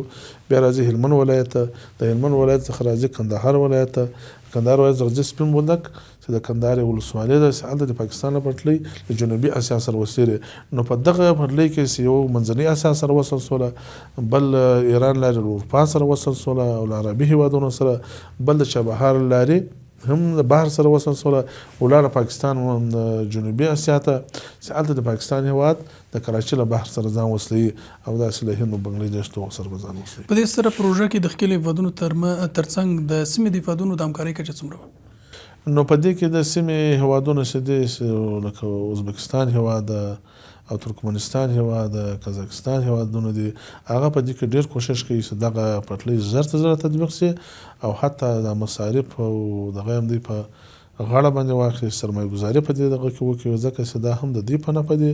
بیا راځي هلمند ولایت ته، د هلمند ولایت څخه راځي کندهار ولایت ته، کندهار ولایت څخه ځي سپین بولدک چې د کندهار ولسوالۍ ده، چې هلته د پاکستان له پټلۍ د جنوبي اسیا سره وسلېږي. نو په دغه پټلۍ کې چې یو منځنۍ اسیا سره وصل سوله، بل ایران لارې له اروپا سره وصل سوله او له عربي هېوادونو سره، بل د چابهار لارې هم د بحر سره وصل سوله ولاړه پاکستان د جنوبي اسیا ته، چې هلته د پاکستان هېواد د کراچۍ له بحر سره ځان وصلوي او داسې له هند او بنګلادیش دغو سره به ځان وصلوي. په دې سره پروژه کې د ښکېلو هېوادونو ترڅنګ د سیمې د هېوادونو د همکارۍ کچه څومره وه؟ نو په دې کې د سیمې هېوادونه چې دي لکه ازبکستان هېواد او ترکمنستان هېواد، قزاقستان هېوادونه دي، هغه په دې کې ډېر کوشش کوي چې دغه پټلۍ زر ته زر تطبیق شي او حتی د مصارف او دغه هم دوی په غاړه باندې واخلي، سرمایه ګزاري په دې دغه کې وکړي، ځکه چې دا هم د دوی په نفع دي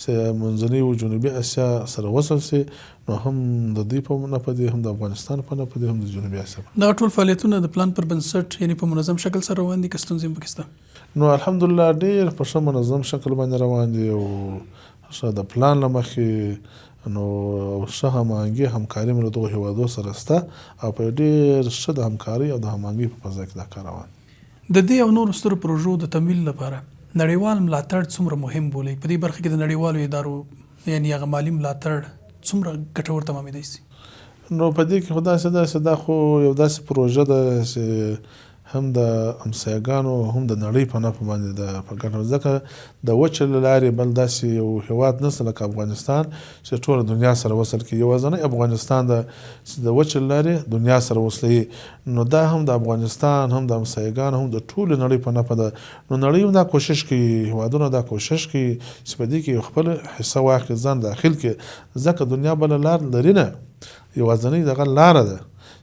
چې منځنۍ او جنوبي اسیا سره وصل شي، نو هم د دوی په نفع دي، هم د افغانستان په نفع دي، هم د جنوبي اسیا. دغه ټول فعالیتونه د پلان پر بنسټ یعنې په منظم شکل سره روان دي که ستونزې هم پکې شته؟ نو الحمدلله ډېر په ښه منظم شکل باندې روان دي او ښه د پلان له مخې نو ښه هماهنګي همکاري مې له دغو هېوادو سره شته او په ډېر ښه د همکارۍ او د هماهنګۍ په فضا کې دا کار روان دی. د دې او نورو سترو پروژو د تمویل لپاره نړیوال ملاتړ څومره مهم بولئ؟ په دې برخه کې د نړیوالو ادارو یعنې هغه مالي ملاتړ څومره ګټور تمامېدی شي؟ نو په دې کې خو داسې ده چې دا خو یو داسې پروژه ده چې هم د همسایګانو هم د نړۍ په نفع باندې ده په ګټه، ځکه د وچې له لارې بل داسې یو هېواد نشته لکه افغانستان چې ټوله دنیا سره وصل کړي، یوازینی افغانستان ده چې د وچې له لارې دنیا سره وصلوي، نو دا هم د افغانستان هم د همسایګانو هم د ټولې نړۍ په نفع ده. نو نړۍ هم دا کوشش کوي، هېوادونه دا کوشش کوي چې په دې کې خپل حصه واخلي، ځان داخل کړي، ځکه دنیا بله لار لري نه، یوازینۍ دغه لاره ده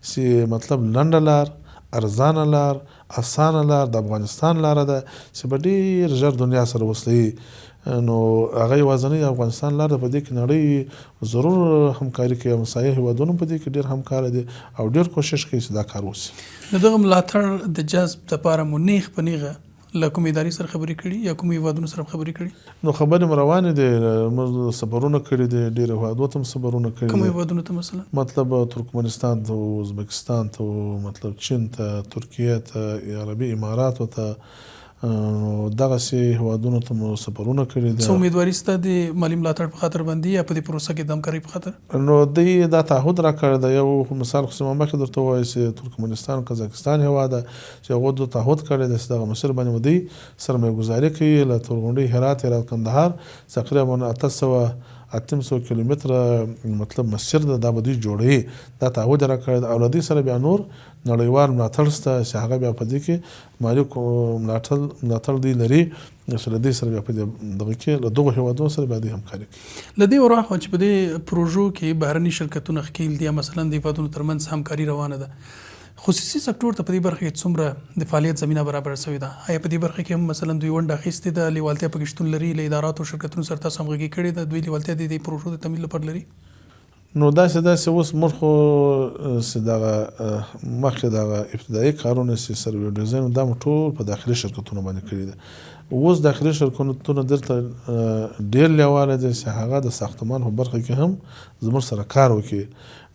چې مطلب لنډه لار، ارزانه لار، اسانه لار د افغانستان لاره ده چې په ډېر ژر دنیا سره وصلوي، نو هغه یوازینۍ افغانستان لار ده. په دې کې نړۍ ضرور همکاري کوي، همسایه هېوادونه په دې کې ډېر همکاره دي او ډېر کوشش کوي چې دا کار وشي. د دغه ملاتړ د جذب دپاره مو نیغ په نیغه له کومې ادارې سره خبرې کړي یا کومو هېوادونو سره خبرې کړي؟ نو خبرې مو روانې دي، موږ سفرونه کړي دي، ډېر هېوادو ته هم سفرونه کړي دي. کومو هېوادونو ته مثلا؟ مطلب ترکمنستان ته، ازبکستان ته، مطلب چین ته، ترکیې ته، عربي اماراتو ته، دغسې هېوادونو ته مو سفرونه کړي دي. څه امیدواري شته د مالي ملاتړ په خاطر باندې یا په دې پروسه کې د همکارۍ په خاطر؟ نو دوی دا تعهد راکړی دی، یو مثال خو مخکې درته ووایي چې ترکمنستان قزاقستان هېواد ده چې هغو د تعهد کړی دی چې دغه مسیر باندې مو دوی سرمایه ګزاري کوي، له تورغونډۍ هرات کندهار تقریبا 800 کیلومتره مطلب مسیر ده، دا به دوی جوړوي، دا تعهد یې راکړی دی او له دوی سره بیا نور نړیوال ملاتړ شته چې هغه بیا په دې کې مالي ملاتړ دوی لري چې له دوی سره بیا په دې دغه کې له دغو هېوادونو سره بیا دوی همکاري کوي. له دې وراخوا چې په دې پروژو کې بهرني شرکتونه ښکېل دي یا مثلا د هېوادونو ترمنځ همکاري روانه ده، خصوصي سکتور ته په دې برخه کې څومره د فعالیت زمینه برابر شوې ده؟ آیا په دې برخه کې هم مثلا دوی ونډه اخیستې ده، لیوالتیا پکې شتون لري، له اداراتو او شرکتونو سره تاسو همغږي کړې ده، دوی لیوالتیا د دې پروژو د تمویل لپاره لري؟ نو داسې اوس موږ خو چې دغه مخکې دغه ابتدایي کارونه چې سروې ډیزاین دا مو ټول په داخلي شرکتونو باندې کړي دي. اوس داخلي شرکتونه دلته ډېر لیواله دي چې هغه د ساختمان په برخه کې هم زموږ سره کار وکړي.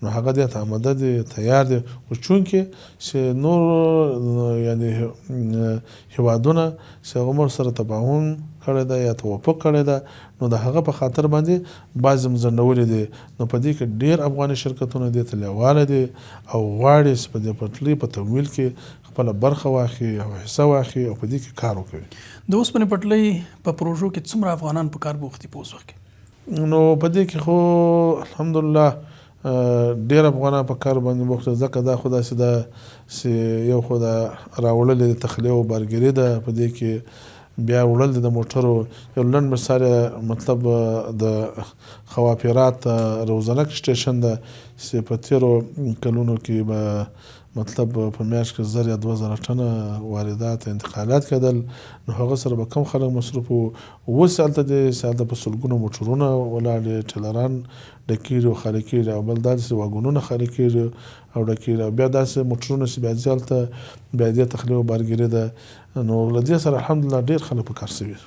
نو هغه دې ته آماده دي، تیار دي، خو چونکې چې نور یعنې هیوادونه چې هغه موږ سره تفاهم کړی ده یا توافق کړی ده، نو د هغه په خاطر باندې بعضې ځنډولي دي. نو په دې کې ډېر افغاني شرکتونه دې ته لیواله دي او غواړي چې په دې پټلۍ په تمویل کې خپله برخه واخلي او حصه واخلي او په دې کې کار وکوي. د اوسپنې پټلۍ په پروژو کې څومره افغانان په کار بوختي په اوس وخت کې؟ نو په دې کې خو الحمدلله ډېر افغانان په کار باندې بوخت دي، ځکه دا خو داسې ده چې یو خو د راوړلې د تخلیه او بارګري ده، په دې کې بیا وړل د موټرو یو لنډ مثال مطلب د خوافیرات روزنک سټیشن ده چې په تیرو کلونو کې به مطلب په میاشت کې 1000 یا 2000 ټنه واردات انتقالات کېدل. نو هغه سره به کم خلک مصروف وو. اوس هلته دې چې هلته په سلګونو موټرونه ولاړ دي، ټیلران ډکېږي او خالي کېږي، او بل دا چې واګونونه خالي کېږي او ډکېږي، او بیا داسې موټرونه چې بیا ځي هلته بیا دې تخلیه او بارګري ده. نو له دې سره الحمدلله ډېر خلک په کار شوي.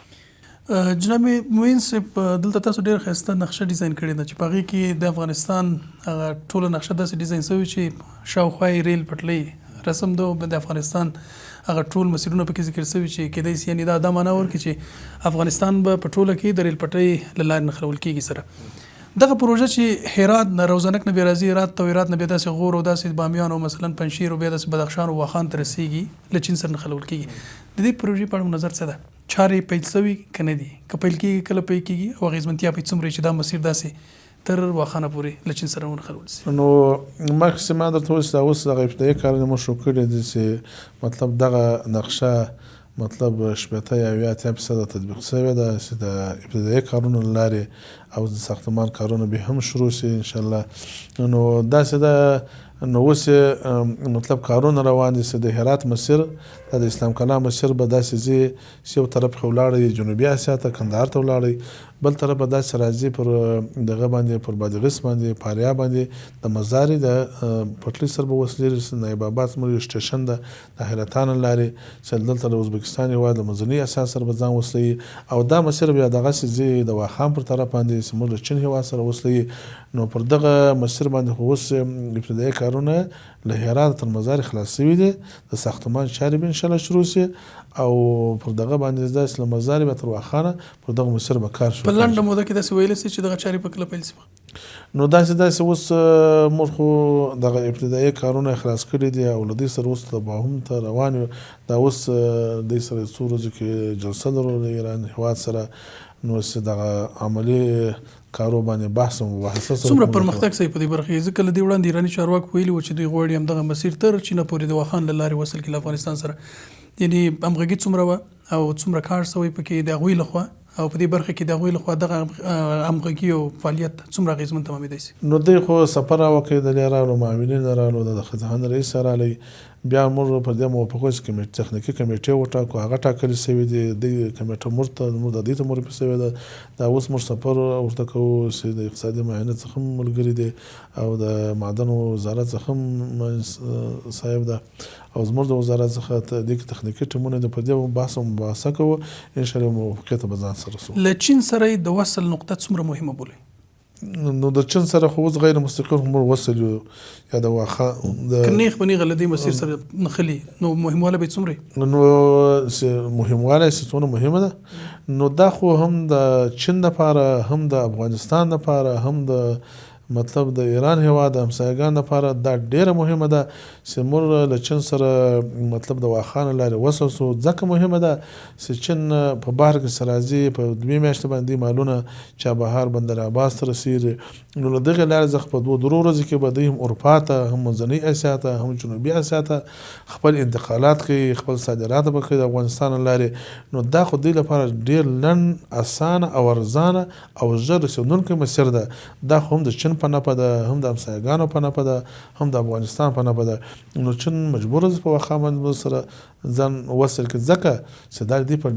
جناب معین صاحب، دلته تاسو ډېر ښایسته نقشه ډیزاین کړې ده چې په هغې کې د افغانستان هغه ټوله نقشه داسې ډیزاین شوې چې شاوخوا یې ریل پټلۍ رسم ده، د افغانستان هغه ټول مسیرونه پکې ذکر شوي چې کېدای شي یعنې دا معنا ورکړي چې افغانستان به په ټوله کې د ریل پټلۍ له لارې نښلول کېږي. سره دغه پروژه چې هرات نه روزنک نه بیا راځي، هرات ته هرات نه بیا داسې غور او داسې بامیان او مثلا پنجشیر او بیا داسې بدخشان او واخان ته رسېږي، له چین سره نښلول کېږي. د دې پروژې په اړه نظر څه ده؟ چارې پیل شوي که نه دي؟ که پیل کېږي کله پیل کېږي او اغېزمنتیا پکې څومره چې دا مسیر داسې تر واخانه پورې له چین سره ونښلول شي؟ نو مخکې ما درته وویل چې دا اوس دغه ابتدایي کارونه مو شروع کړي دي چې مطلب دغه نقشه مطلب 80 یا 80% تطبیق شوې ده چې د ابتدایي کارونو له لارې او د ساختمان کارونه به هم شروع شي انشاءالله. نو داسې ده. نو اوس مطلب کارونه روان دي چې د هرات مسیر د اسلام کلا مسیر به داسې ځي چې یو طرف خو ولاړی جنوبي اسیا ته کندهار ته ولاړی، بل طرف به داسې راځي پر دغه باندې پر بادغیس باندې فاریاب باندې د مزاري د پټلۍ سره به وصلېږي. نایب آباد زموږ سټیشن ده د حیرتان لارې چې دلته د ازبکستان هېواد د منځني اسیا سره به ځان وصلوي، او دا مسیر بیا دغسې ځي د واخان پر طرف باندې چې موږ د چین هېواد سره وصلوي. نو پر دغه مسیر باندې خو اوس ابتدایي کارونه له هرات تر مزار خلاص شوي دي، د ساختمان چارې به انشاءالله شروع شي، او پر دغه باندې داسې له مزار به تر واخانه پر دغه مسیر به کار شروع. په لنډه موده کې داسې ویلی شي چې دغه چارې په کله پیل شي؟ نو داسې اوس موږ خو دغه ابتدایي کارونه خلاص کړي دي او له دې سره اوس تفاهم ته روان یو. دا اوس دې سره څو ورځو کې جلسه لرو د ایران هېواد سره، نو چې دغه عملي کارو باندې بحث او مباحثه سره څومره پرمختګ صحیح په دې برخه کې؟ ځکه له دې وړاندې ایراني چارواکو ویلي وو چې دوی غواړي همدغه مسیر تر چین پورې د واخان له لارې وصل کړي له افغانستان سره. یعنې همغږي څومره وه او څومره کار شوی پکې د هغوی لخوا، او په دې برخه کې د هغوی لخوا دغه همغږي او فعالیت څومره اغېزمن تمامېدی شي؟ نو دوی خو سفر راوکړی، د دې راغلو معاونین راغلو، د خزان رئیس راغلی، بیا موږ په دې موافقو چې تخنیکي کمیټې وټاکو، هغه ټاکلې شوي دي. د کمیټه موږ د دې ته معرفي شوې ده. دا اوس موږ سفر ورته کوو چې د اقتصادي معاینت څخه هم ملګري دي او د معدنو وزارت څخه هم صاحب ده او زموږ د وزارت څخه د تخنیکي ټیمونه د په دې بحث او مباحثه کوو، انشاءالله موافقې ته به ځان سره رسوو. له چین سره د وصل نقطه څومره مهمه بولئ؟ نو د چین سره خو اوس غیر مستقیم هم وصل یو یا د واخا د کنيخ بني غلدي مسیر سره نخلي، نو مهمواله به څومره؟ نو مهمواله څونه مهمه ده. نو دا خو هم د چین لپاره، هم د افغانستان لپاره، هم د مطلب د ایران هېواد د همسایګان لپاره دا ډیره مهمه ده چې موږ له چین سره مطلب د واخان لارې وصل شو. ځکه مهمه ده چې چین په بحر کې سرازي په 2 میاشتې باندې مالونه چابهار بندر عباس ته رسېږي. نو له دغې لارې څخه په 2 ورځو کې به دوی هم اروپا ته، هم منځنۍ اسیا ته، هم جنوبي اسیا ته خپل انتقالات کوي، خپل صادرات به کوي د افغانستان لارې. نو دا خو دوی لپاره ډیر لنډ، اسانه او ارزانه او ژر رسېدونکی مسیر ده. دا خو هم د چین په نفع ده، هم د همسایګانو په نفع ده، هم د افغانستان په نفع ده. نو چین مجبور ده په واخا باندې سره ځان وصل کړي ځکه چې دا دې په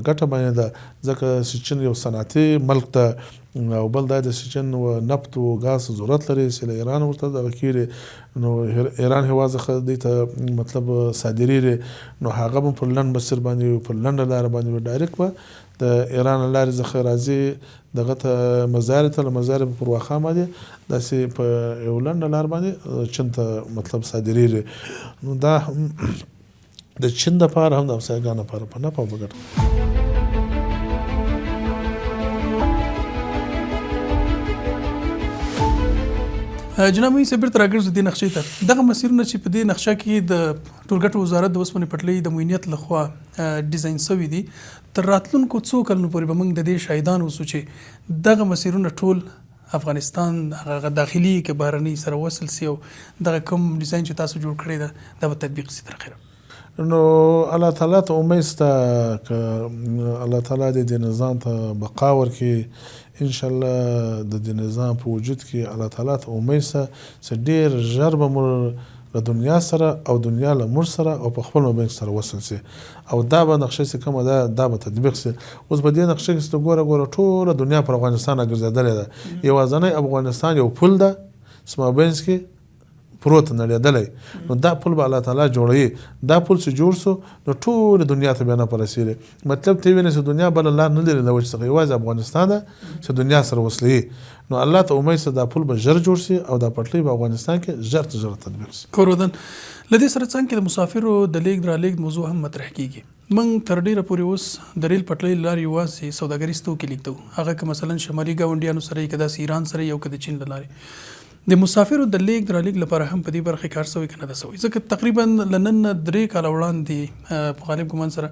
ګټه باندې ده ځکه چې چین یو صنعتي ملک ته او بل دا د چین نفت او ګاز ضرورت لري چې له ایران ورته دغه کېږي نو ایران هېواد څخه دې ته مطلب صادرېږي نو هغه به پر لنډ مسیر باندې پر لنډه لاره باندې ډایرکټ به د ایران له لارې څخه راځي دغه ته مزارې ته له مزارې پر واخا باندې داسې په یو لنډه لار باندې چین ته مطلب صادرېږي نو دا د چین دپاره هم د همسایګانو لپاره په نفع او په ګټه جناب مهین صاحب بیرته راګرځو دې نقشې ته دغه مسیرونه چې په دې نقشه کې د ټولګټو وزارت د اوسپنې پټلۍ د معینیت لخوا ډیزاین شوي دي تر راتلونکو څو کلونو پورې به موږ د دې شاهدان اوسو چې دغه مسیرونه ټول افغانستان هغه داخلي که بهرني سره وصل سي او دغه کوم ډیزاین چې تاسو جوړ کړی ده دا به تطبیق سي تر اخره نو الله تعالی ته امید شته که الله تعالی دې نظام ته بقا ورکړي انشاءالله د دې نظام په وجود کې الله تعالی ته امید شته چې ډېر ژر به موږ له دنیا سره او دنیا له موږ سره او په خپل مابین سره وصل سي او دا به نقشه چې کومه ده دا به تطبیق سي اوس په دې نقشه کې چې ګوره ټوله دنیا پر افغانستان راګرځېدلې ده یوازینی افغانستان یو پل ده چې مابینځ کې پروت نړېدلی نو دا پل به الله تعالی جوړوي دا پل چې جوړ سو نو ټوله دنیا ته بیا نه پرسېږي مطلب ته وینې چې دنیا بله لار نه لري له وجې څخه یوازې افغانستان ده چې دنیا سره وصلوي نو الله ته امید چې دا پل به ژر جوړ سي او دا پټلۍ په افغانستان کې ژر تر ژره تطبیق سي کورودن له دې سره څنګه کې د مسافرو د لیږد رالېږد موضوع هم مطرح کیږي موږ تر ډیره پورې اوس د ریل پټلۍ له لارې یوازې سوداګریز توکي لیږدوو هغه که مثلا شمالي ګاونډیانو سره یې که داسې ایران سره یو که د چین له لارې د مسافرو د لیږد رالېږد لپاره هم په دې برخه کار شوی که نه ده شوی ځکه تقریبا له نن نه 3 کاله وړاندې په غالب ګمان سره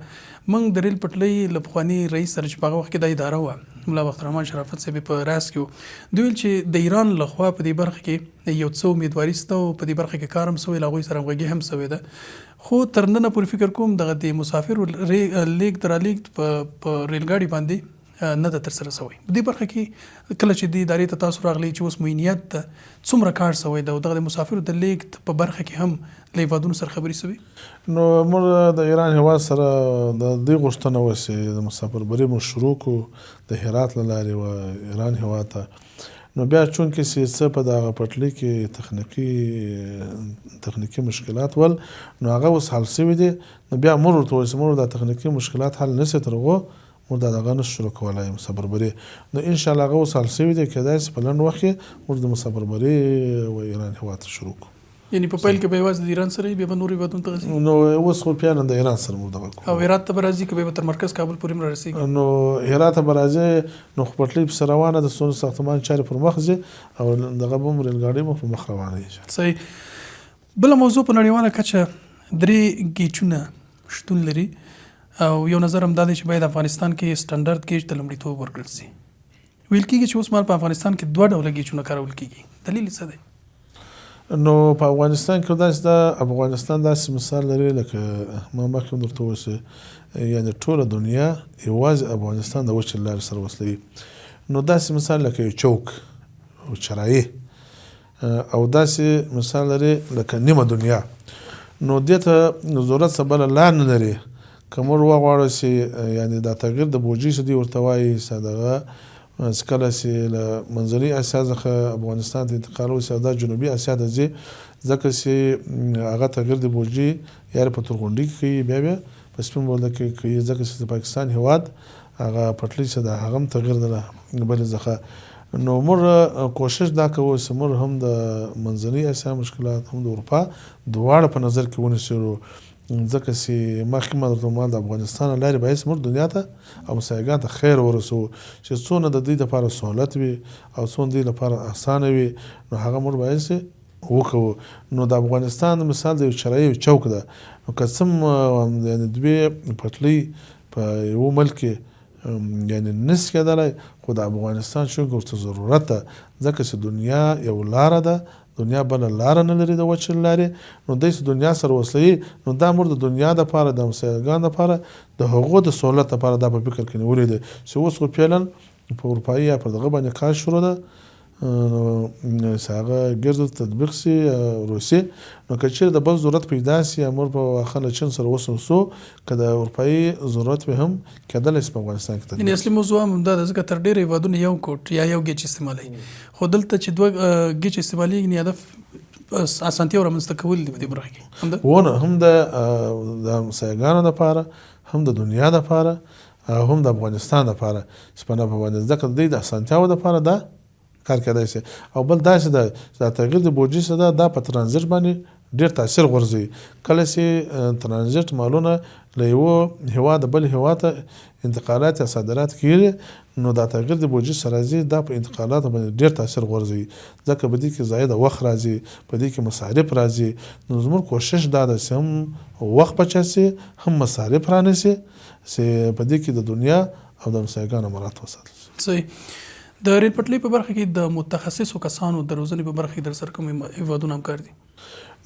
موږ د ریل پټلۍ له پخواني رئیس سره چې په هغه وخت کې دا اداره وه ملا بختر رحمان شرافت صاحب په راس کې دوی ویل چې د ایران لخوا په دې برخه کې یو څه امیدواري شته او په دې برخه کې کار هم شوی له هغوی سره همغږي هم شوې ده خو تر ننه پورې فکر کوم دغه د مسافرو لیږد رالېږد په ریلګاډي باندې نه ده ترسره شوی په دې برخه کې کله چې دې ادارې ته تاسو راغلی چې اوس معینیت ته څومره کار شوی ده او دغه د مسافرو د لیږد په برخه کې هم له هېوادونو سره خبرې شوي نو موږ د ایران هېواد سره د دې غوښتنه وسي د مسافربري مو شروع کړو د هرات له لارې و ایران هېواد ته نو بیا چونکې چې څه په دغه پټلۍ کې تخنیکي مشکلات ول نو هغه اوس حل شوي دي نو بیا موږ ورته وایو چې موږ دا تخنیکي مشکلات حل نه شي تر هغو موږ دا دغه نشو شروع کولی مسافربري نو انشاءالله هغه اوس حل شوي دی کیدای شي په لنډ وخت کې موږ د مسافربري و ایران هېواد ته شروع کړو یعنې په پیل کې به یوازې د ایران سره بیا به نورو هېوادونو ته ځي نو اوس خو پیاله د ایران سره موږ دغه کوو او هرات ته به راځي که بیا به تر مرکز کابل پورې هم رارسېږي نو هرات ته به راځي نو خو پټلۍ پسې روانه ده څونه ساختمان چارې پر مخ ځي او دغه به هم ریلګاډۍ به پر مخ روانه وي صحیح بله موضوع په نړیواله کچه 3 ګیچونه شتون لري او یو نظر هم دا دی چې باید افغانستان کې سټنډرډ ګیج ته لومړیتوب ورکړل شي ویل کېږي چې اوس مهال په افغانستان کې 2 ډوله ګیچونه کارول کېږي دلیل څه دی نو په افغانستان کې داسې ده افغانستان داسې مثال لري لکه ما مخکې هم درته وویل یعنې ټوله دنیا یوازې افغانستان د وچې لارې سره وصلوي نو داسې مثال لکه یو چوک او چرایي او داسې مثال لري لکه نیمه دنیا نو دې ته ضرورت څه بله لار نه لري که موږ وغواړو چې یعنې دا تغییر د بوجۍ چې دوی ورته وایي چې دغه چې کله چې له منځنۍ اسیا څخه افغانستان ته انتقال وشي او دا جنوبي اسیا ته ځي ځکه چې هغه تغییر د بوجۍ یا په تورغونډۍ کې کوي بیا په سپین بولدک کې کوي ځکه چې د پاکستان هېواد هغه پټلۍ چې ده هغه هم تغییر ده بلې څخه نو موږ کوشش دا کوو چې موږ هم د منځنۍ اسیا مشکلات هم د اروپا دواړه په نظر کې ونیسو ځکه چې مخکې ما درته وویل د افغانستان له لارې باید موږ دنیا ته او مسایګانو ته خیر ورسوو چې څونه د دوی لپاره سهولت وي او څونه دوی لپاره اسانه وي نو هغه موږ باید وکړو نو د افغانستان مثال د یو چرایي چوک ده نو که څه یعنې دوی پټلۍ په یو ملک کې یعنې نس کېدلی خو د افغانستان چونکې ورته ضرورت ده ځکه چې دنیا یو لاره ده دنیا بله لاره نه لري د وچې لارې نو دی چې دنیا سره وصلوي نو دا موږ د دنیا دپاره د مسایګانو دپاره د هغو د سهولت دپاره دا په فکر کې نیولې دی چې اوس خو فعلا په اروپایي یا پر دغه باندې کار شروع ده هغه ګرد تطبیق سي روسي نو که چیرې د بل ضرورت پیدا سي امر په واخه له چین سره وسوسو که د اروپایي ضرورت به هم کېدلی سي په افغانستان کې یعنې اصلي موضوع هم همدا ده ځکه تر ډېره هېوادونه یو کوټ یا یو ګیچ استعمالوي خو دلته چې دوه ګیچ استعمالېږي نو هدف اسانتیا رامنځته کول دي په دې برخه کې ونه هم د همسایګانو دپاره هم د دنیا دپاره هم د افغانستان دپاره چې په نفع باندې زده کړه دوی د اسانتیاو دپاره دا کار کېدای شي او بل داسې ده د تغییر د بودجې څه ده دا په ترانزیت باندې ډېر تاثیر غورځوي کله چې ترانزیت مالونه له یوه هېواده بل هېواد ته انتقالات یا صادرات کېږي نو دا تغییر د بودجې سره راځي دا په انتقالاتو باندې ډېر تاثیر غورځوي ځکه په دې کې زایده وخت راځي په دې کې مصارف راځي نو زموږ کوشش دا ده چې هم وخت بچه سي هم مصارف رانیسي چې په دې کې د دنیا او د همسایګانو مراعات وساتل شي. صحیح. د ریل پټلۍ په برخه کې د متخصصو کسانو د روزنې په برخه کې در سره کوم هېوادونه همکار دي؟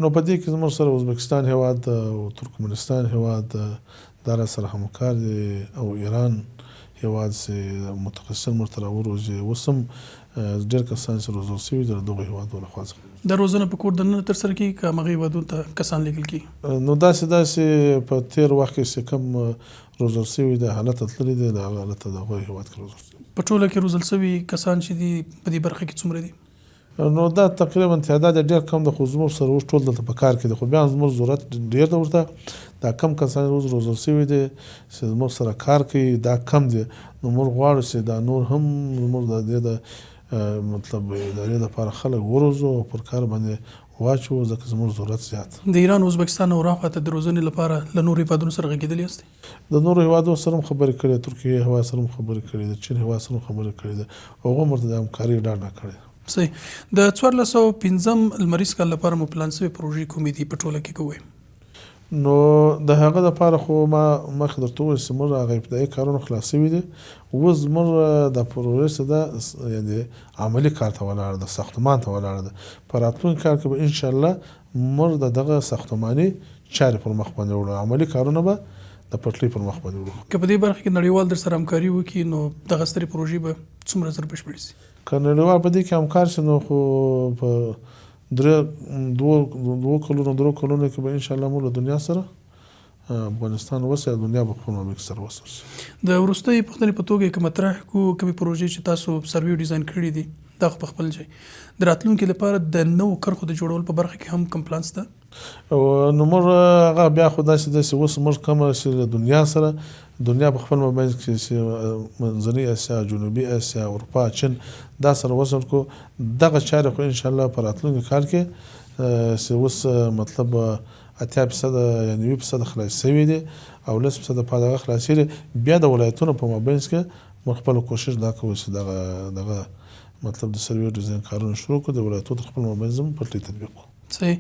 نو په دې کې زموږ سره ازبکستان هېواد او ترکمنستان هېواد دا را سره همکار دي او ایران هېواد چې متخصصین ورته راوروزي اوس هم ډېر کسان چې روزل شوي دي د دغو هېوادونو لخوا څخه دا روزنه په کور دننه ترسره کېږي که همغه هېوادونو ته کسان لیږل کېږي؟ نو داسې په تېر وخت کې چې کوم روزل شوي دي هلته تللي دي د هغه هلته د هغوی هېواد کې روزل شوي. په ټوله کې روزل شوي کسان چې دي په دې برخه کې څومره دي؟ نو دا تقریبا تعداد ډېر کم د خو زموږ سره اوس ټول دلته په کار کې دي خو بیا زموږ ضرورت ډېر ده ورته دا کم کسان اوس روزل شوي دي چې زموږ سره کار کوي دا کم دي نو موږ غواړو چې دا نور هم زموږ د دې د مطلب ادارې دپاره خلک وروزو او پر کار باندې واچو ځکه زموږ ضرورت زیات د ایران ازبکستان او راخواته د روزنې لپاره له نورو هېوادونو سره غږېدلي یاستئ؟ د نورو هېوادونو سره هم خبرې کړې ترکیې هېواد سره هم خبرې کړې د چین هېواد سره هم خبرې کړې ده هغو هم ورته د همکارۍ ډاډ راکړی ده. صحیح. د 1405 لمریز کال لپاره مو پلان شوي پروژې کومې دي په ټوله کې کوئ؟ نو د هغه دپاره خو ما مخکې درته وویل چې موږ هغه ابتدایي کارونه خلاص شوي دي اوس زموږ د پروژې څه ده یعنې عملي کار ته ولاړه ده ساختمان ته ولاړه ده په راتلونکي کال کې به انشاءالله موږ د دغه ساختماني چارې پر مخ باندې وړو عملي کارونه به د پټلۍ پر مخ باندې وړو. که په دې برخه کې نړیوال در سره همکاري وکړي نو دغه سترې پروژې به څومره زر بشپړې شي؟ که نړیوال په دې کې همکار شي نو خو په دوه کلونو کې به انشاءالله موږ له دنیا سره افغانستان وسه دنیا به خپل مملکت سره وسه. د وروستۍ پوښتنې په توګه که مطرح کړو کومې پروژې چې تاسو سروې ډیزاین کړي دي دا خو په خپل ځای د راتلونکي لپاره د نوو کرښو د جوړولو په برخه کې هم کوم پلان شته؟ نو موږ هغه بیا خو داسې داسې اوس موږ کومه چې له دنیا سره دنیا په خپل مابین کې چې منځنۍ اسیا جنوبي اسیا اروپا چین دا سره وصل کو دغه چارې خو انشاءالله په راتلونکي کال کې چې اوس مطلب 80% یعنې 20% خلاص شوي دي او 10% په دغه خلاصې دي بیا د ولایتونو په مابین کې موږ خپل کوشش دا کوو چې دغه مطلب د سروې ډیزاین کارونه شروع کړو د ولایتونو خپل مابین زموږ پټلۍ تطبیق کړو. صحیح.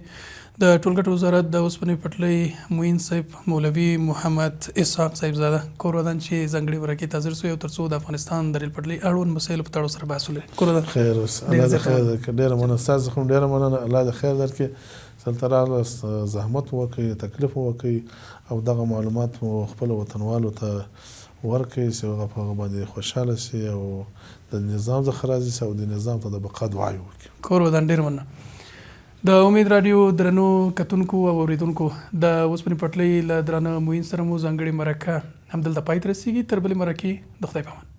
د ټولګټو وزارت د اوسپنې پټلۍ معین صاحب مولوي محمد اسحاق صاحبزاده کور ودان چې ځانګړي ورکې ته حاضر شوی او تر څو د افغانستان د ریل پټلۍ اړوند مسایلو په تړاو سره بحث ولري. کور ودان خیر اوسه الله دې خیر درکړي ډېره مننه ستاسو هم ډېره مننه الله دې خیر درکړي دلته راغلاست زحمت وکړئ تکلیف وکړئ او دغه معلومات مو خپلو وطنوالو ته ورکړئ چې هغه په هغه باندې خوشحاله شي او د نظام څخه راضي شي او د نظام ته د بقا دعا یې وکړي. کور ودان ډېره مننه. د امید رادیو درنو کتونکو او اوریدونکو د اوسپنې پټلۍ له درانه معین سره مو ځانګړې مرکه همدلته پای ته رسیږي. تر بلې مرکې د خدای په امان.